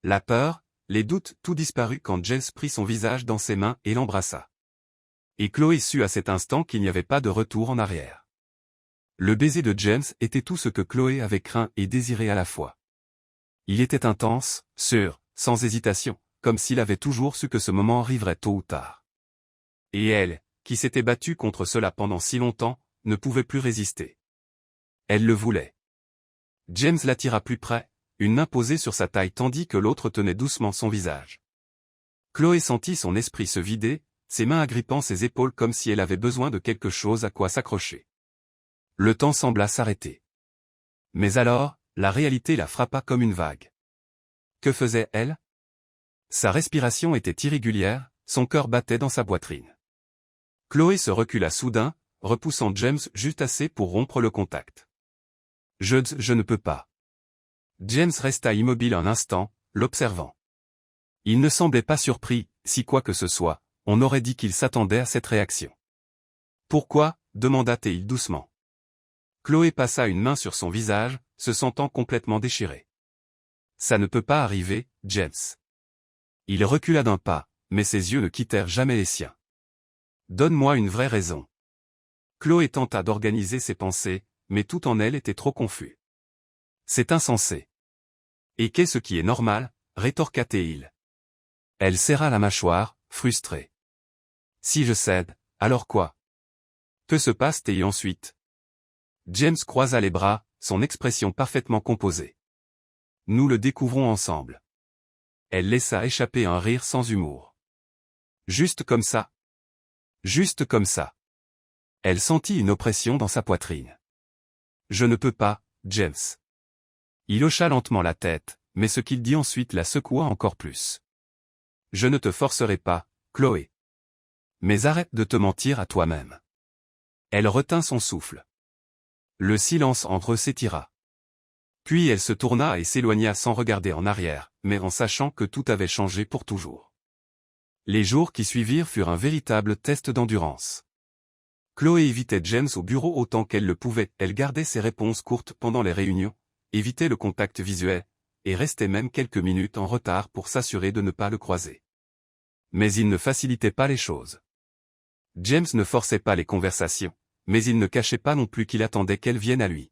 La peur, les doutes, tout disparut quand James prit son visage dans ses mains et l'embrassa. Et Chloé sut à cet instant qu'il n'y avait pas de retour en arrière. Le baiser de James était tout ce que Chloé avait craint et désiré à la fois. Il était intense, sûr, sans hésitation, comme s'il avait toujours su que ce moment arriverait tôt ou tard. Et elle, qui s'était battue contre cela pendant si longtemps, ne pouvait plus résister. Elle le voulait. James l'attira plus près, une main posée sur sa taille tandis que l'autre tenait doucement son visage. Chloé sentit son esprit se vider, ses mains agrippant ses épaules comme si elle avait besoin de quelque chose à quoi s'accrocher. Le temps sembla s'arrêter. Mais alors, la réalité la frappa comme une vague. Que faisait-elle ? Sa respiration était irrégulière, son cœur battait dans sa poitrine. Chloé se recula soudain, repoussant James juste assez pour rompre le contact. Je ne peux pas. James resta immobile un instant, l'observant. Il ne semblait pas surpris, si quoi que ce soit, on aurait dit qu'il s'attendait à cette réaction. Pourquoi ? demanda-t-il doucement. Chloé passa une main sur son visage, se sentant complètement déchirée. Ça ne peut pas arriver, James. Il recula d'un pas, mais ses yeux ne quittèrent jamais les siens. Donne-moi une vraie raison. Chloé tenta d'organiser ses pensées, mais tout en elle était trop confus. C'est insensé. Et qu'est-ce qui est normal ? rétorqua-t-il. Elle serra la mâchoire, frustrée. Si je cède, alors quoi ? Que se passe-t-il ensuite ? James croisa les bras, son expression parfaitement composée. Nous le découvrons ensemble. Elle laissa échapper un rire sans humour. Juste comme ça. Juste comme ça. Elle sentit une oppression dans sa poitrine. Je ne peux pas, James. Il hocha lentement la tête, mais ce qu'il dit ensuite la secoua encore plus. Je ne te forcerai pas, Chloé. Mais arrête de te mentir à toi-même. Elle retint son souffle. Le silence entre eux s'étira. Puis elle se tourna et s'éloigna sans regarder en arrière, mais en sachant que tout avait changé pour toujours. Les jours qui suivirent furent un véritable test d'endurance. Chloé évitait James au bureau autant qu'elle le pouvait, elle gardait ses réponses courtes pendant les réunions, évitait le contact visuel, et restait même quelques minutes en retard pour s'assurer de ne pas le croiser. Mais il ne facilitait pas les choses. James ne forçait pas les conversations, mais il ne cachait pas non plus qu'il attendait qu'elle vienne à lui.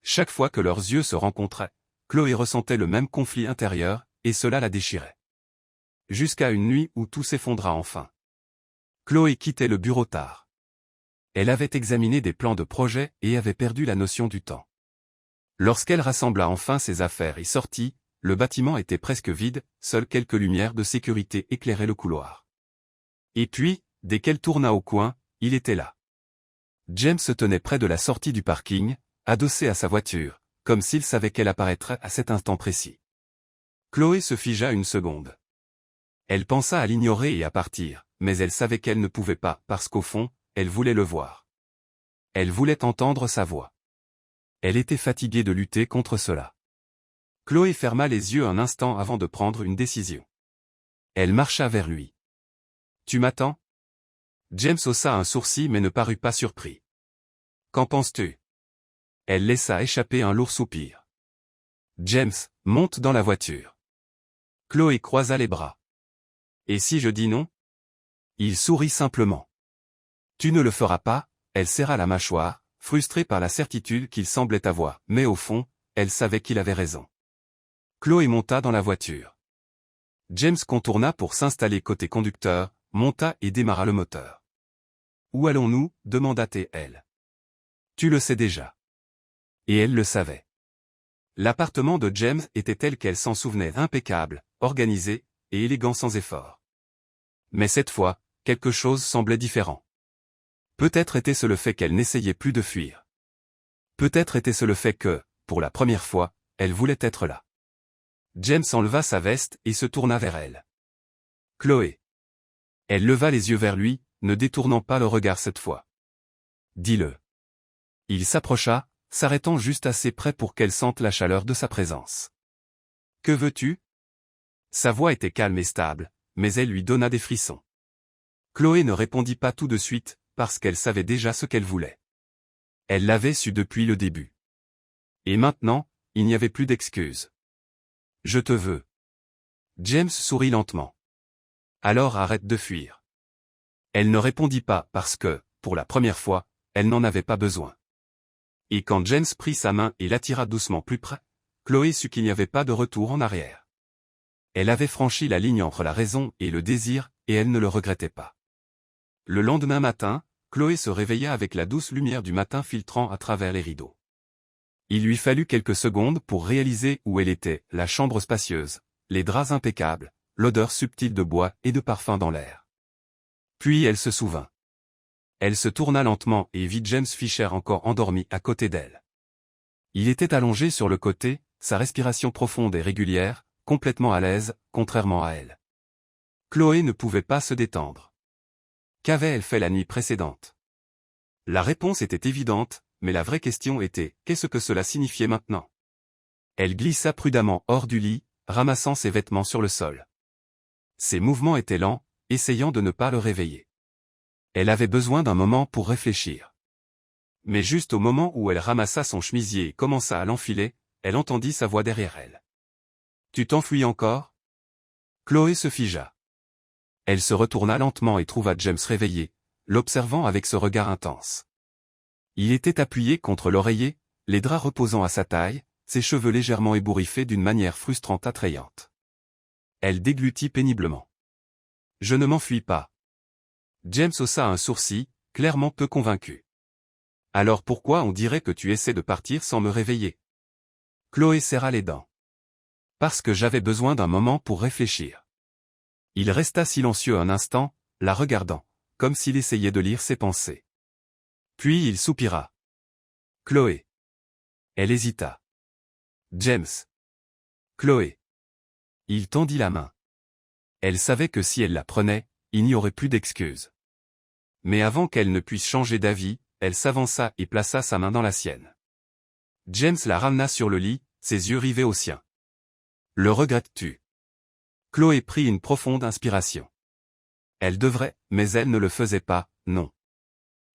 Chaque fois que leurs yeux se rencontraient, Chloé ressentait le même conflit intérieur, et cela la déchirait. Jusqu'à une nuit où tout s'effondra enfin. Chloé quittait le bureau tard. Elle avait examiné des plans de projet et avait perdu la notion du temps. Lorsqu'elle rassembla enfin ses affaires et sortit, le bâtiment était presque vide, seules quelques lumières de sécurité éclairaient le couloir. Et puis, dès qu'elle tourna au coin, il était là. James se tenait près de la sortie du parking, adossé à sa voiture, comme s'il savait qu'elle apparaîtrait à cet instant précis. Chloé se figea une seconde. Elle pensa à l'ignorer et à partir, mais elle savait qu'elle ne pouvait pas, parce qu'au fond, elle voulait le voir. Elle voulait entendre sa voix. Elle était fatiguée de lutter contre cela. Chloé ferma les yeux un instant avant de prendre une décision. Elle marcha vers lui. « Tu m'attends » James haussa un sourcil mais ne parut pas surpris. « Qu'en penses-tu » Elle laissa échapper un lourd soupir. « James, monte dans la voiture. » Chloé croisa les bras. « Et si je dis non » Il sourit simplement. « Tu ne le feras pas » Elle serra la mâchoire, frustrée par la certitude qu'il semblait avoir, mais au fond, elle savait qu'il avait raison. Chloé monta dans la voiture. James contourna pour s'installer côté conducteur, monta et démarra le moteur. Où allons-nous demanda elle. Tu le sais déjà. Et elle le savait. L'appartement de James était tel qu'elle s'en souvenait, impeccable, organisé, et élégant sans effort. Mais cette fois, quelque chose semblait différent. Peut-être était-ce le fait qu'elle n'essayait plus de fuir. Peut-être était-ce le fait que, pour la première fois, elle voulait être là. James enleva sa veste et se tourna vers elle. Chloé. Elle leva les yeux vers lui, ne détournant pas le regard cette fois. Dis-le. Il s'approcha, s'arrêtant juste assez près pour qu'elle sente la chaleur de sa présence. Que veux-tu? Sa voix était calme et stable, mais elle lui donna des frissons. Chloé ne répondit pas tout de suite, parce qu'elle savait déjà ce qu'elle voulait. Elle l'avait su depuis le début. Et maintenant, il n'y avait plus d'excuses. Je te veux. James sourit lentement. Alors arrête de fuir. Elle ne répondit pas parce que, pour la première fois, elle n'en avait pas besoin. Et quand James prit sa main et l'attira doucement plus près, Chloé sut qu'il n'y avait pas de retour en arrière. Elle avait franchi la ligne entre la raison et le désir, et elle ne le regrettait pas. Le lendemain matin, Chloé se réveilla avec la douce lumière du matin filtrant à travers les rideaux. Il lui fallut quelques secondes pour réaliser où elle était, la chambre spacieuse, les draps impeccables, l'odeur subtile de bois et de parfum dans l'air. Puis elle se souvint. Elle se tourna lentement et vit James Fisher encore endormi à côté d'elle. Il était allongé sur le côté, sa respiration profonde et régulière, complètement à l'aise, contrairement à elle. Chloé ne pouvait pas se détendre. Qu'avait-elle fait la nuit précédente? La réponse était évidente, mais la vraie question était, qu'est-ce que cela signifiait maintenant? Elle glissa prudemment hors du lit, ramassant ses vêtements sur le sol. Ses mouvements étaient lents, essayant de ne pas le réveiller. Elle avait besoin d'un moment pour réfléchir. Mais juste au moment où elle ramassa son chemisier et commença à l'enfiler, elle entendit sa voix derrière elle. « Tu t'enfuis encore ?» Chloé se figea. Elle se retourna lentement et trouva James réveillé, l'observant avec ce regard intense. Il était appuyé contre l'oreiller, les draps reposant à sa taille, ses cheveux légèrement ébouriffés d'une manière frustrante attrayante. Elle déglutit péniblement. « Je ne m'enfuis pas. » James haussa un sourcil, clairement peu convaincu. « Alors pourquoi on dirait que tu essaies de partir sans me réveiller ?» Chloé serra les dents. « Parce que j'avais besoin d'un moment pour réfléchir. » Il resta silencieux un instant, la regardant, comme s'il essayait de lire ses pensées. Puis il soupira. « Chloé. » Elle hésita. « James. » « Chloé. » Il tendit la main. Elle savait que si elle la prenait, il n'y aurait plus d'excuses. Mais avant qu'elle ne puisse changer d'avis, elle s'avança et plaça sa main dans la sienne. James la ramena sur le lit, ses yeux rivés aux siens. « Le regrettes-tu » Chloé prit une profonde inspiration. Elle devrait, mais elle ne le faisait pas, non.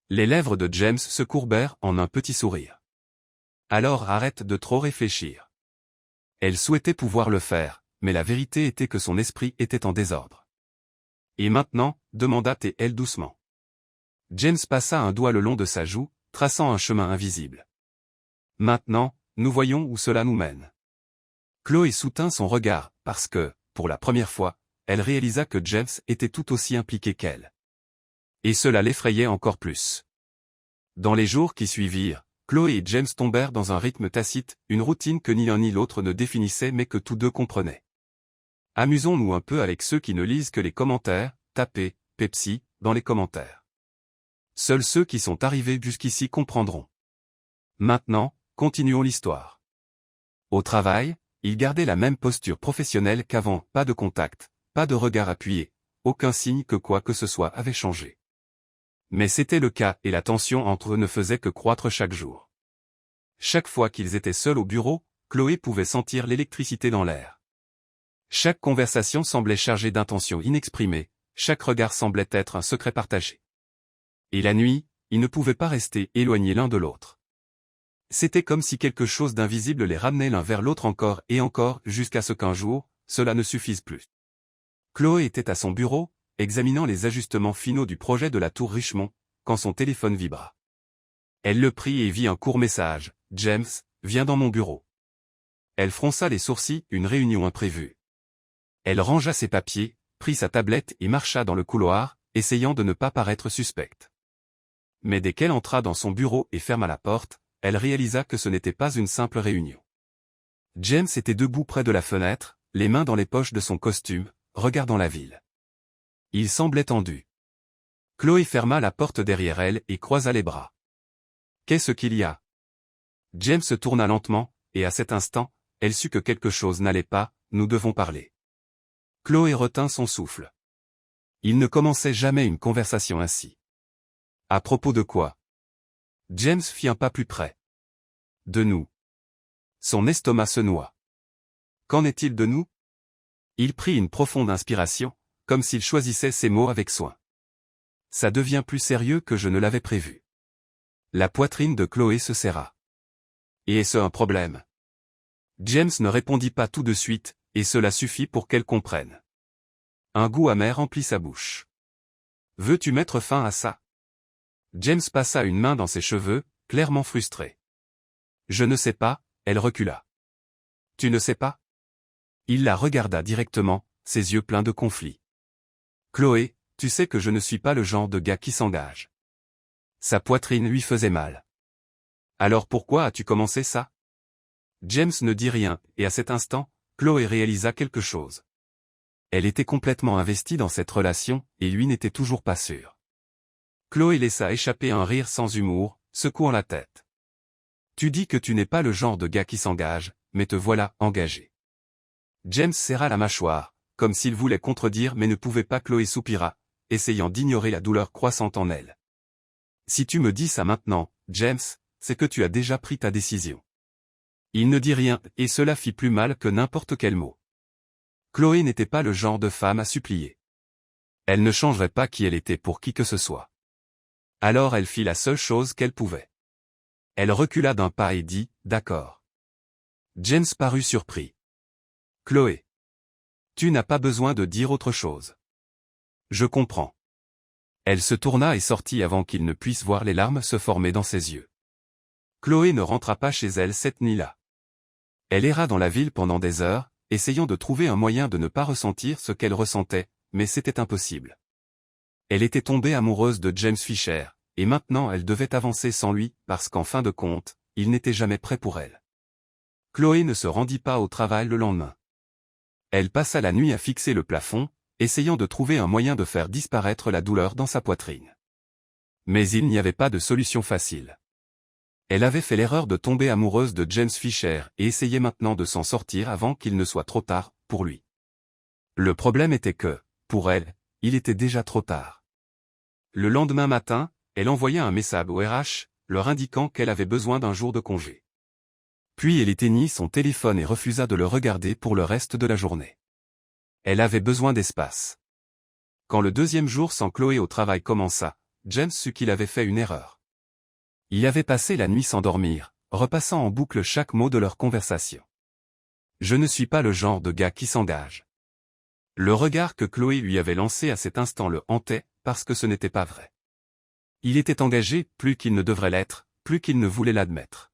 Les lèvres de James se courbèrent en un petit sourire. Alors arrête de trop réfléchir. Elle souhaitait pouvoir le faire, mais la vérité était que son esprit était en désordre. Et maintenant, demanda-t-elle doucement. James passa un doigt le long de sa joue, traçant un chemin invisible. Maintenant, nous voyons où cela nous mène. Chloé soutint son regard, parce que, pour la première fois, elle réalisa que James était tout aussi impliqué qu'elle. Et cela l'effrayait encore plus. Dans les jours qui suivirent, Chloé et James tombèrent dans un rythme tacite, une routine que ni l'un ni l'autre ne définissait mais que tous deux comprenaient. Amusons-nous un peu avec ceux qui ne lisent que les commentaires, tapez « Pepsi » dans les commentaires. Seuls ceux qui sont arrivés jusqu'ici comprendront. Maintenant, continuons l'histoire. Au travail, il gardait la même posture professionnelle qu'avant, pas de contact, pas de regard appuyé, aucun signe que quoi que ce soit avait changé. Mais c'était le cas et la tension entre eux ne faisait que croître chaque jour. Chaque fois qu'ils étaient seuls au bureau, Chloé pouvait sentir l'électricité dans l'air. Chaque conversation semblait chargée d'intentions inexprimées, chaque regard semblait être un secret partagé. Et la nuit, ils ne pouvaient pas rester éloignés l'un de l'autre. C'était comme si quelque chose d'invisible les ramenait l'un vers l'autre encore et encore jusqu'à ce qu'un jour, cela ne suffise plus. Chloé était à son bureau, examinant les ajustements finaux du projet de la tour Richemont, quand son téléphone vibra. Elle le prit et vit un court message, « James, viens dans mon bureau. » Elle fronça les sourcils, une réunion imprévue. Elle rangea ses papiers, prit sa tablette et marcha dans le couloir, essayant de ne pas paraître suspecte. Mais dès qu'elle entra dans son bureau et ferma la porte, elle réalisa que ce n'était pas une simple réunion. James était debout près de la fenêtre, les mains dans les poches de son costume, regardant la ville. Il semblait tendu. Chloé ferma la porte derrière elle et croisa les bras. « Qu'est-ce qu'il y a ?» James se tourna lentement, et à cet instant, elle sut que quelque chose n'allait pas. « Nous devons parler. » Chloé retint son souffle. Il ne commençait jamais une conversation ainsi. « À propos de quoi ?» James fit un pas plus près. « De nous. » Son estomac se noua. « Qu'en est-il de nous ?» Il prit une profonde inspiration, comme s'il choisissait ses mots avec soin. « Ça devient plus sérieux que je ne l'avais prévu. » La poitrine de Chloé se serra. « Et est-ce un problème ?» James ne répondit pas tout de suite, et cela suffit pour qu'elle comprenne. Un goût amer emplit sa bouche. « Veux-tu mettre fin à ça ?» James passa une main dans ses cheveux, clairement frustré. « Je ne sais pas », elle recula. « Tu ne sais pas ?» Il la regarda directement, ses yeux pleins de conflit. « Chloé, tu sais que je ne suis pas le genre de gars qui s'engage. » Sa poitrine lui faisait mal. « Alors pourquoi as-tu commencé ça ?» James ne dit rien, et à cet instant, Chloé réalisa quelque chose. Elle était complètement investie dans cette relation, et lui n'était toujours pas sûr. Chloé laissa échapper un rire sans humour, secouant la tête. « Tu dis que tu n'es pas le genre de gars qui s'engage, mais te voilà engagé. » James serra la mâchoire, comme s'il voulait contredire mais ne pouvait pas. Chloé soupira, essayant d'ignorer la douleur croissante en elle. « Si tu me dis ça maintenant, James, c'est que tu as déjà pris ta décision. » Il ne dit rien, et cela fit plus mal que n'importe quel mot. Chloé n'était pas le genre de femme à supplier. Elle ne changerait pas qui elle était pour qui que ce soit. Alors elle fit la seule chose qu'elle pouvait. Elle recula d'un pas et dit « D'accord. » James parut surpris. « Chloé. Tu n'as pas besoin de dire autre chose. Je comprends. » Elle se tourna et sortit avant qu'il ne puisse voir les larmes se former dans ses yeux. Chloé ne rentra pas chez elle cette nuit-là. Elle erra dans la ville pendant des heures, essayant de trouver un moyen de ne pas ressentir ce qu'elle ressentait, mais c'était impossible. Elle était tombée amoureuse de James Fisher, et maintenant elle devait avancer sans lui, parce qu'en fin de compte, il n'était jamais prêt pour elle. Chloé ne se rendit pas au travail le lendemain. Elle passa la nuit à fixer le plafond, essayant de trouver un moyen de faire disparaître la douleur dans sa poitrine. Mais il n'y avait pas de solution facile. Elle avait fait l'erreur de tomber amoureuse de James Fisher et essayait maintenant de s'en sortir avant qu'il ne soit trop tard, pour lui. Le problème était que, pour elle, il était déjà trop tard. Le lendemain matin, elle envoya un message au RH, leur indiquant qu'elle avait besoin d'un jour de congé. Puis elle éteignit son téléphone et refusa de le regarder pour le reste de la journée. Elle avait besoin d'espace. Quand le deuxième jour sans Chloé au travail commença, James sut qu'il avait fait une erreur. Il avait passé la nuit sans dormir, repassant en boucle chaque mot de leur conversation. « Je ne suis pas le genre de gars qui s'engage. » Le regard que Chloé lui avait lancé à cet instant le hantait, parce que ce n'était pas vrai. Il était engagé, plus qu'il ne devrait l'être, plus qu'il ne voulait l'admettre.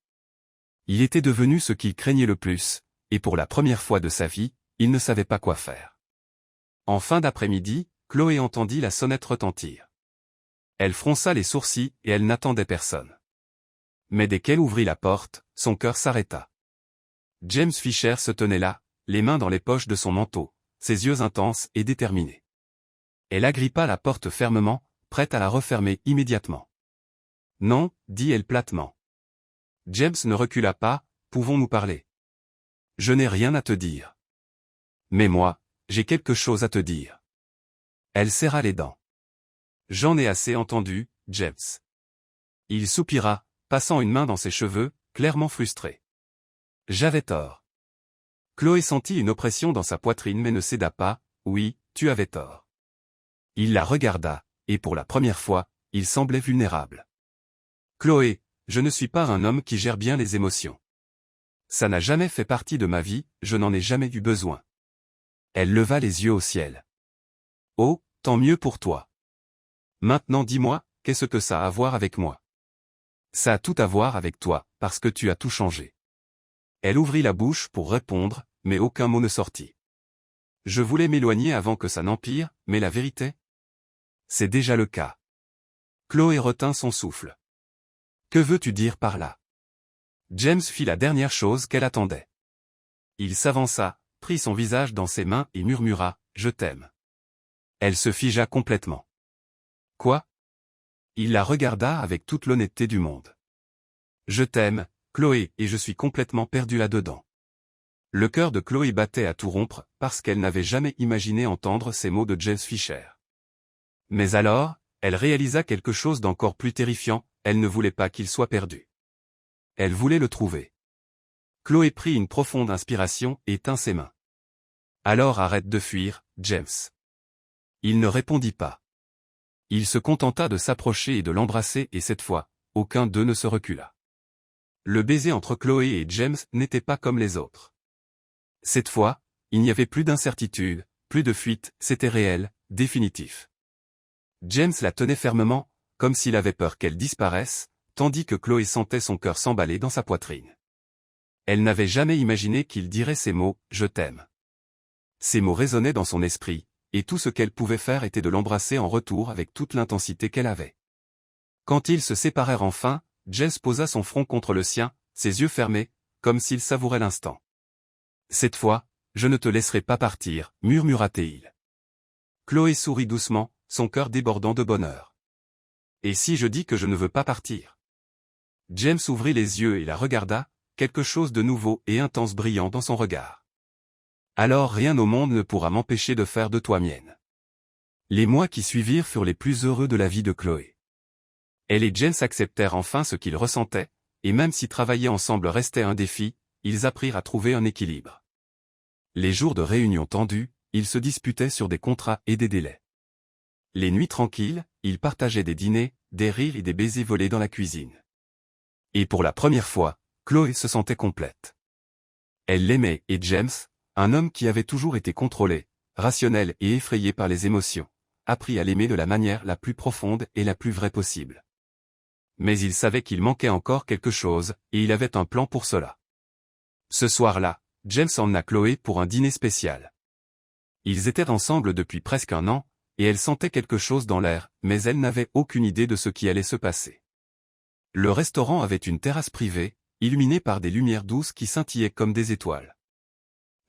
Il était devenu ce qu'il craignait le plus, et pour la première fois de sa vie, il ne savait pas quoi faire. En fin d'après-midi, Chloé entendit la sonnette retentir. Elle fronça les sourcils et elle n'attendait personne. Mais dès qu'elle ouvrit la porte, son cœur s'arrêta. James Fisher se tenait là, les mains dans les poches de son manteau, ses yeux intenses et déterminés. Elle agrippa la porte fermement, prête à la refermer immédiatement. « Non, dit-elle platement. » James ne recula pas, « Pouvons-nous parler ? Je n'ai rien à te dire. » Mais moi, j'ai quelque chose à te dire. Elle serra les dents. « J'en ai assez entendu, James. » Il soupira, passant une main dans ses cheveux, clairement frustré. « J'avais tort. » Chloé sentit une oppression dans sa poitrine mais ne céda pas, « Oui, tu avais tort. » Il la regarda, et pour la première fois, il semblait vulnérable. « Chloé, je ne suis pas un homme qui gère bien les émotions. Ça n'a jamais fait partie de ma vie, je n'en ai jamais eu besoin. » Elle leva les yeux au ciel. « Oh, tant mieux pour toi. Maintenant dis-moi, qu'est-ce que ça a à voir avec moi ? » Ça a tout à voir avec toi, parce que tu as tout changé. Elle ouvrit la bouche pour répondre, mais aucun mot ne sortit. Je voulais m'éloigner avant que ça n'empire, mais la vérité ? C'est déjà le cas. Chloé retint son souffle. Que veux-tu dire par là? James fit la dernière chose qu'elle attendait. Il s'avança, prit son visage dans ses mains et murmura « Je t'aime ». Elle se figea complètement. Quoi? Il la regarda avec toute l'honnêteté du monde. Je t'aime, Chloé, et je suis complètement perdu là-dedans. Le cœur de Chloé battait à tout rompre, parce qu'elle n'avait jamais imaginé entendre ces mots de James Fisher. Mais alors, elle réalisa quelque chose d'encore plus terrifiant, elle ne voulait pas qu'il soit perdu. Elle voulait le trouver. Chloé prit une profonde inspiration et tint ses mains. Alors arrête de fuir, James. Il ne répondit pas. Il se contenta de s'approcher et de l'embrasser et cette fois, aucun d'eux ne se recula. Le baiser entre Chloé et James n'était pas comme les autres. Cette fois, il n'y avait plus d'incertitude, plus de fuite, c'était réel, définitif. James la tenait fermement, comme s'il avait peur qu'elle disparaisse, tandis que Chloé sentait son cœur s'emballer dans sa poitrine. Elle n'avait jamais imaginé qu'il dirait ces mots « Je t'aime ». Ces mots résonnaient dans son esprit, et tout ce qu'elle pouvait faire était de l'embrasser en retour avec toute l'intensité qu'elle avait. Quand ils se séparèrent enfin, James posa son front contre le sien, ses yeux fermés, comme s'il savourait l'instant. « Cette fois, je ne te laisserai pas partir, murmura-t-il. Chloé sourit doucement, son cœur débordant de bonheur. « Et si je dis que je ne veux pas partir ?» James ouvrit les yeux et la regarda, quelque chose de nouveau et intense brillant dans son regard. « Alors rien au monde ne pourra m'empêcher de faire de toi mienne. » Les mois qui suivirent furent les plus heureux de la vie de Chloé. Elle et James acceptèrent enfin ce qu'ils ressentaient, et même si travailler ensemble restait un défi, ils apprirent à trouver un équilibre. Les jours de réunion tendus, ils se disputaient sur des contrats et des délais. Les nuits tranquilles, ils partageaient des dîners, des rires et des baisers volés dans la cuisine. Et pour la première fois, Chloé se sentait complète. Elle l'aimait et James, un homme qui avait toujours été contrôlé, rationnel et effrayé par les émotions, apprit à l'aimer de la manière la plus profonde et la plus vraie possible. Mais il savait qu'il manquait encore quelque chose, et il avait un plan pour cela. Ce soir-là, James emmena Chloé pour un dîner spécial. Ils étaient ensemble depuis presque un an, et elle sentait quelque chose dans l'air, mais elle n'avait aucune idée de ce qui allait se passer. Le restaurant avait une terrasse privée, illuminée par des lumières douces qui scintillaient comme des étoiles.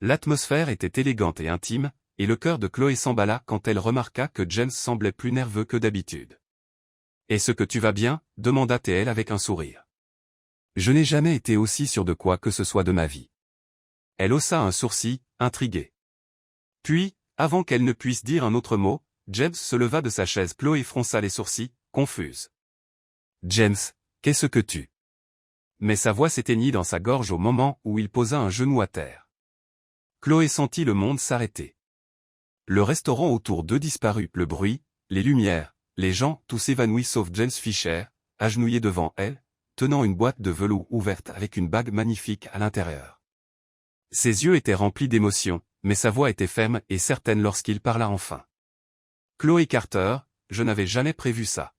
L'atmosphère était élégante et intime, et le cœur de Chloé s'emballa quand elle remarqua que James semblait plus nerveux que d'habitude. « Est-ce que tu vas bien ?» demanda-t-elle avec un sourire. « Je n'ai jamais été aussi sûr de quoi que ce soit de ma vie. » Elle haussa un sourcil, intriguée. Puis, avant qu'elle ne puisse dire un autre mot, James se leva de sa chaise. Chloé fronça les sourcils, confuse. « James, qu'est-ce que tu... » Mais sa voix s'éteignit dans sa gorge au moment où il posa un genou à terre. Chloé sentit le monde s'arrêter. Le restaurant autour d'eux disparut, le bruit, les lumières, les gens, tout s'évanouit sauf James Fisher, agenouillé devant elle, tenant une boîte de velours ouverte avec une bague magnifique à l'intérieur. Ses yeux étaient remplis d'émotion, mais sa voix était ferme et certaine lorsqu'il parla enfin. « Chloé Carter, je n'avais jamais prévu ça.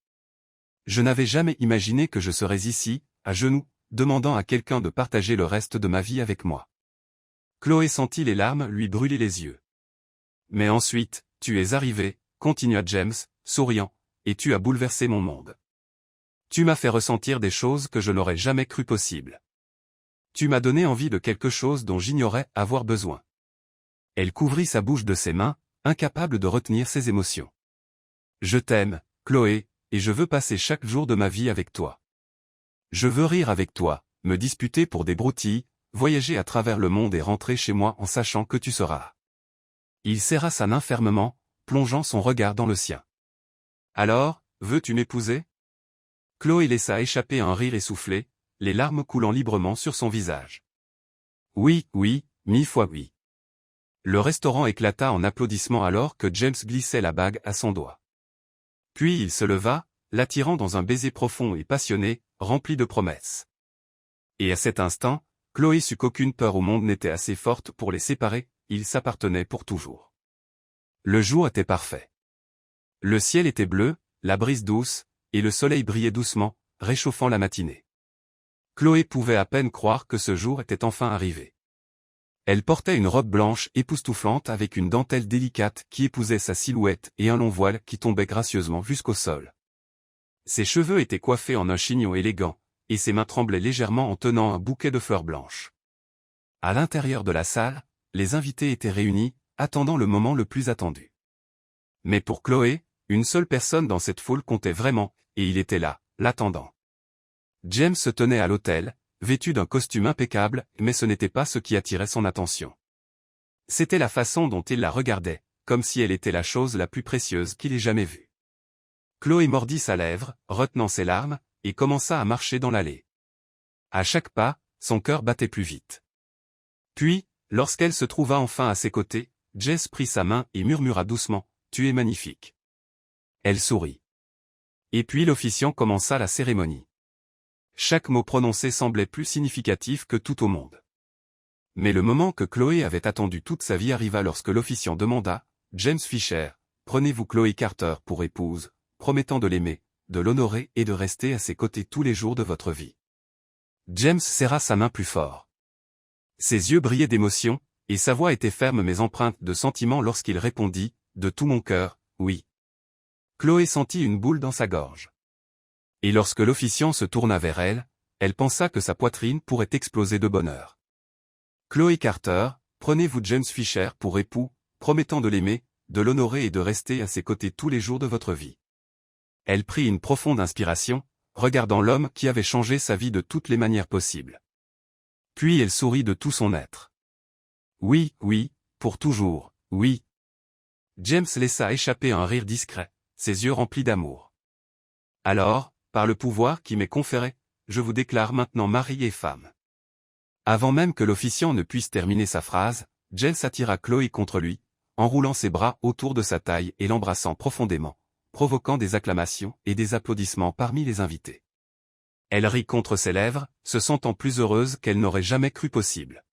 Je n'avais jamais imaginé que je serais ici, à genoux, demandant à quelqu'un de partager le reste de ma vie avec moi. » Chloé sentit les larmes lui brûler les yeux. « Mais ensuite, tu es arrivé, » continua James, souriant, « et tu as bouleversé mon monde. Tu m'as fait ressentir des choses que je n'aurais jamais cru possibles. Tu m'as donné envie de quelque chose dont j'ignorais avoir besoin. » Elle couvrit sa bouche de ses mains, incapable de retenir ses émotions. « Je t'aime, Chloé, et je veux passer chaque jour de ma vie avec toi. Je veux rire avec toi, me disputer pour des broutilles, voyager à travers le monde et rentrer chez moi en sachant que tu seras. » Il serra sa main fermement, plongeant son regard dans le sien. « Alors, veux-tu m'épouser ?» Chloé laissa échapper un rire essoufflé, les larmes coulant librement sur son visage. « Oui, oui, 1000 fois oui. » Le restaurant éclata en applaudissements alors que James glissait la bague à son doigt. Puis il se leva, l'attirant dans un baiser profond et passionné, rempli de promesses. Et à cet instant, Chloé sut qu'aucune peur au monde n'était assez forte pour les séparer, ils s'appartenaient pour toujours. Le jour était parfait. Le ciel était bleu, la brise douce, et le soleil brillait doucement, réchauffant la matinée. Chloé pouvait à peine croire que ce jour était enfin arrivé. Elle portait une robe blanche époustouflante avec une dentelle délicate qui épousait sa silhouette et un long voile qui tombait gracieusement jusqu'au sol. Ses cheveux étaient coiffés en un chignon élégant, et ses mains tremblaient légèrement en tenant un bouquet de fleurs blanches. À l'intérieur de la salle, les invités étaient réunis, attendant le moment le plus attendu. Mais pour Chloé, une seule personne dans cette foule comptait vraiment, et il était là, l'attendant. James se tenait à l'autel, vêtu d'un costume impeccable, mais ce n'était pas ce qui attirait son attention. C'était la façon dont il la regardait, comme si elle était la chose la plus précieuse qu'il ait jamais vue. Chloé mordit sa lèvre, retenant ses larmes, et commença à marcher dans l'allée. À chaque pas, son cœur battait plus vite. Puis, lorsqu'elle se trouva enfin à ses côtés, Jess prit sa main et murmura doucement, « Tu es magnifique. » Elle sourit. Et puis l'officiant commença la cérémonie. Chaque mot prononcé semblait plus significatif que tout au monde. Mais le moment que Chloé avait attendu toute sa vie arriva lorsque l'officiant demanda, « James Fisher, prenez-vous Chloé Carter pour épouse, promettant de l'aimer, de l'honorer et de rester à ses côtés tous les jours de votre vie ?» James serra sa main plus fort. Ses yeux brillaient d'émotion, et sa voix était ferme mais empreinte de sentiment lorsqu'il répondit, « De tout mon cœur, oui. » Chloé sentit une boule dans sa gorge. Et lorsque l'officiant se tourna vers elle, elle pensa que sa poitrine pourrait exploser de bonheur. « Chloé Carter, prenez-vous James Fisher pour époux, promettant de l'aimer, de l'honorer et de rester à ses côtés tous les jours de votre vie. » Elle prit une profonde inspiration, regardant l'homme qui avait changé sa vie de toutes les manières possibles. Puis elle sourit de tout son être. « Oui, oui, pour toujours, oui. » James laissa échapper un rire discret, ses yeux remplis d'amour. « Alors, par le pouvoir qui m'est conféré, je vous déclare maintenant mari et femme. » Avant même que l'officiant ne puisse terminer sa phrase, James attira Chloé contre lui, enroulant ses bras autour de sa taille et l'embrassant profondément, provoquant des acclamations et des applaudissements parmi les invités. Elle rit contre ses lèvres, se sentant plus heureuse qu'elle n'aurait jamais cru possible.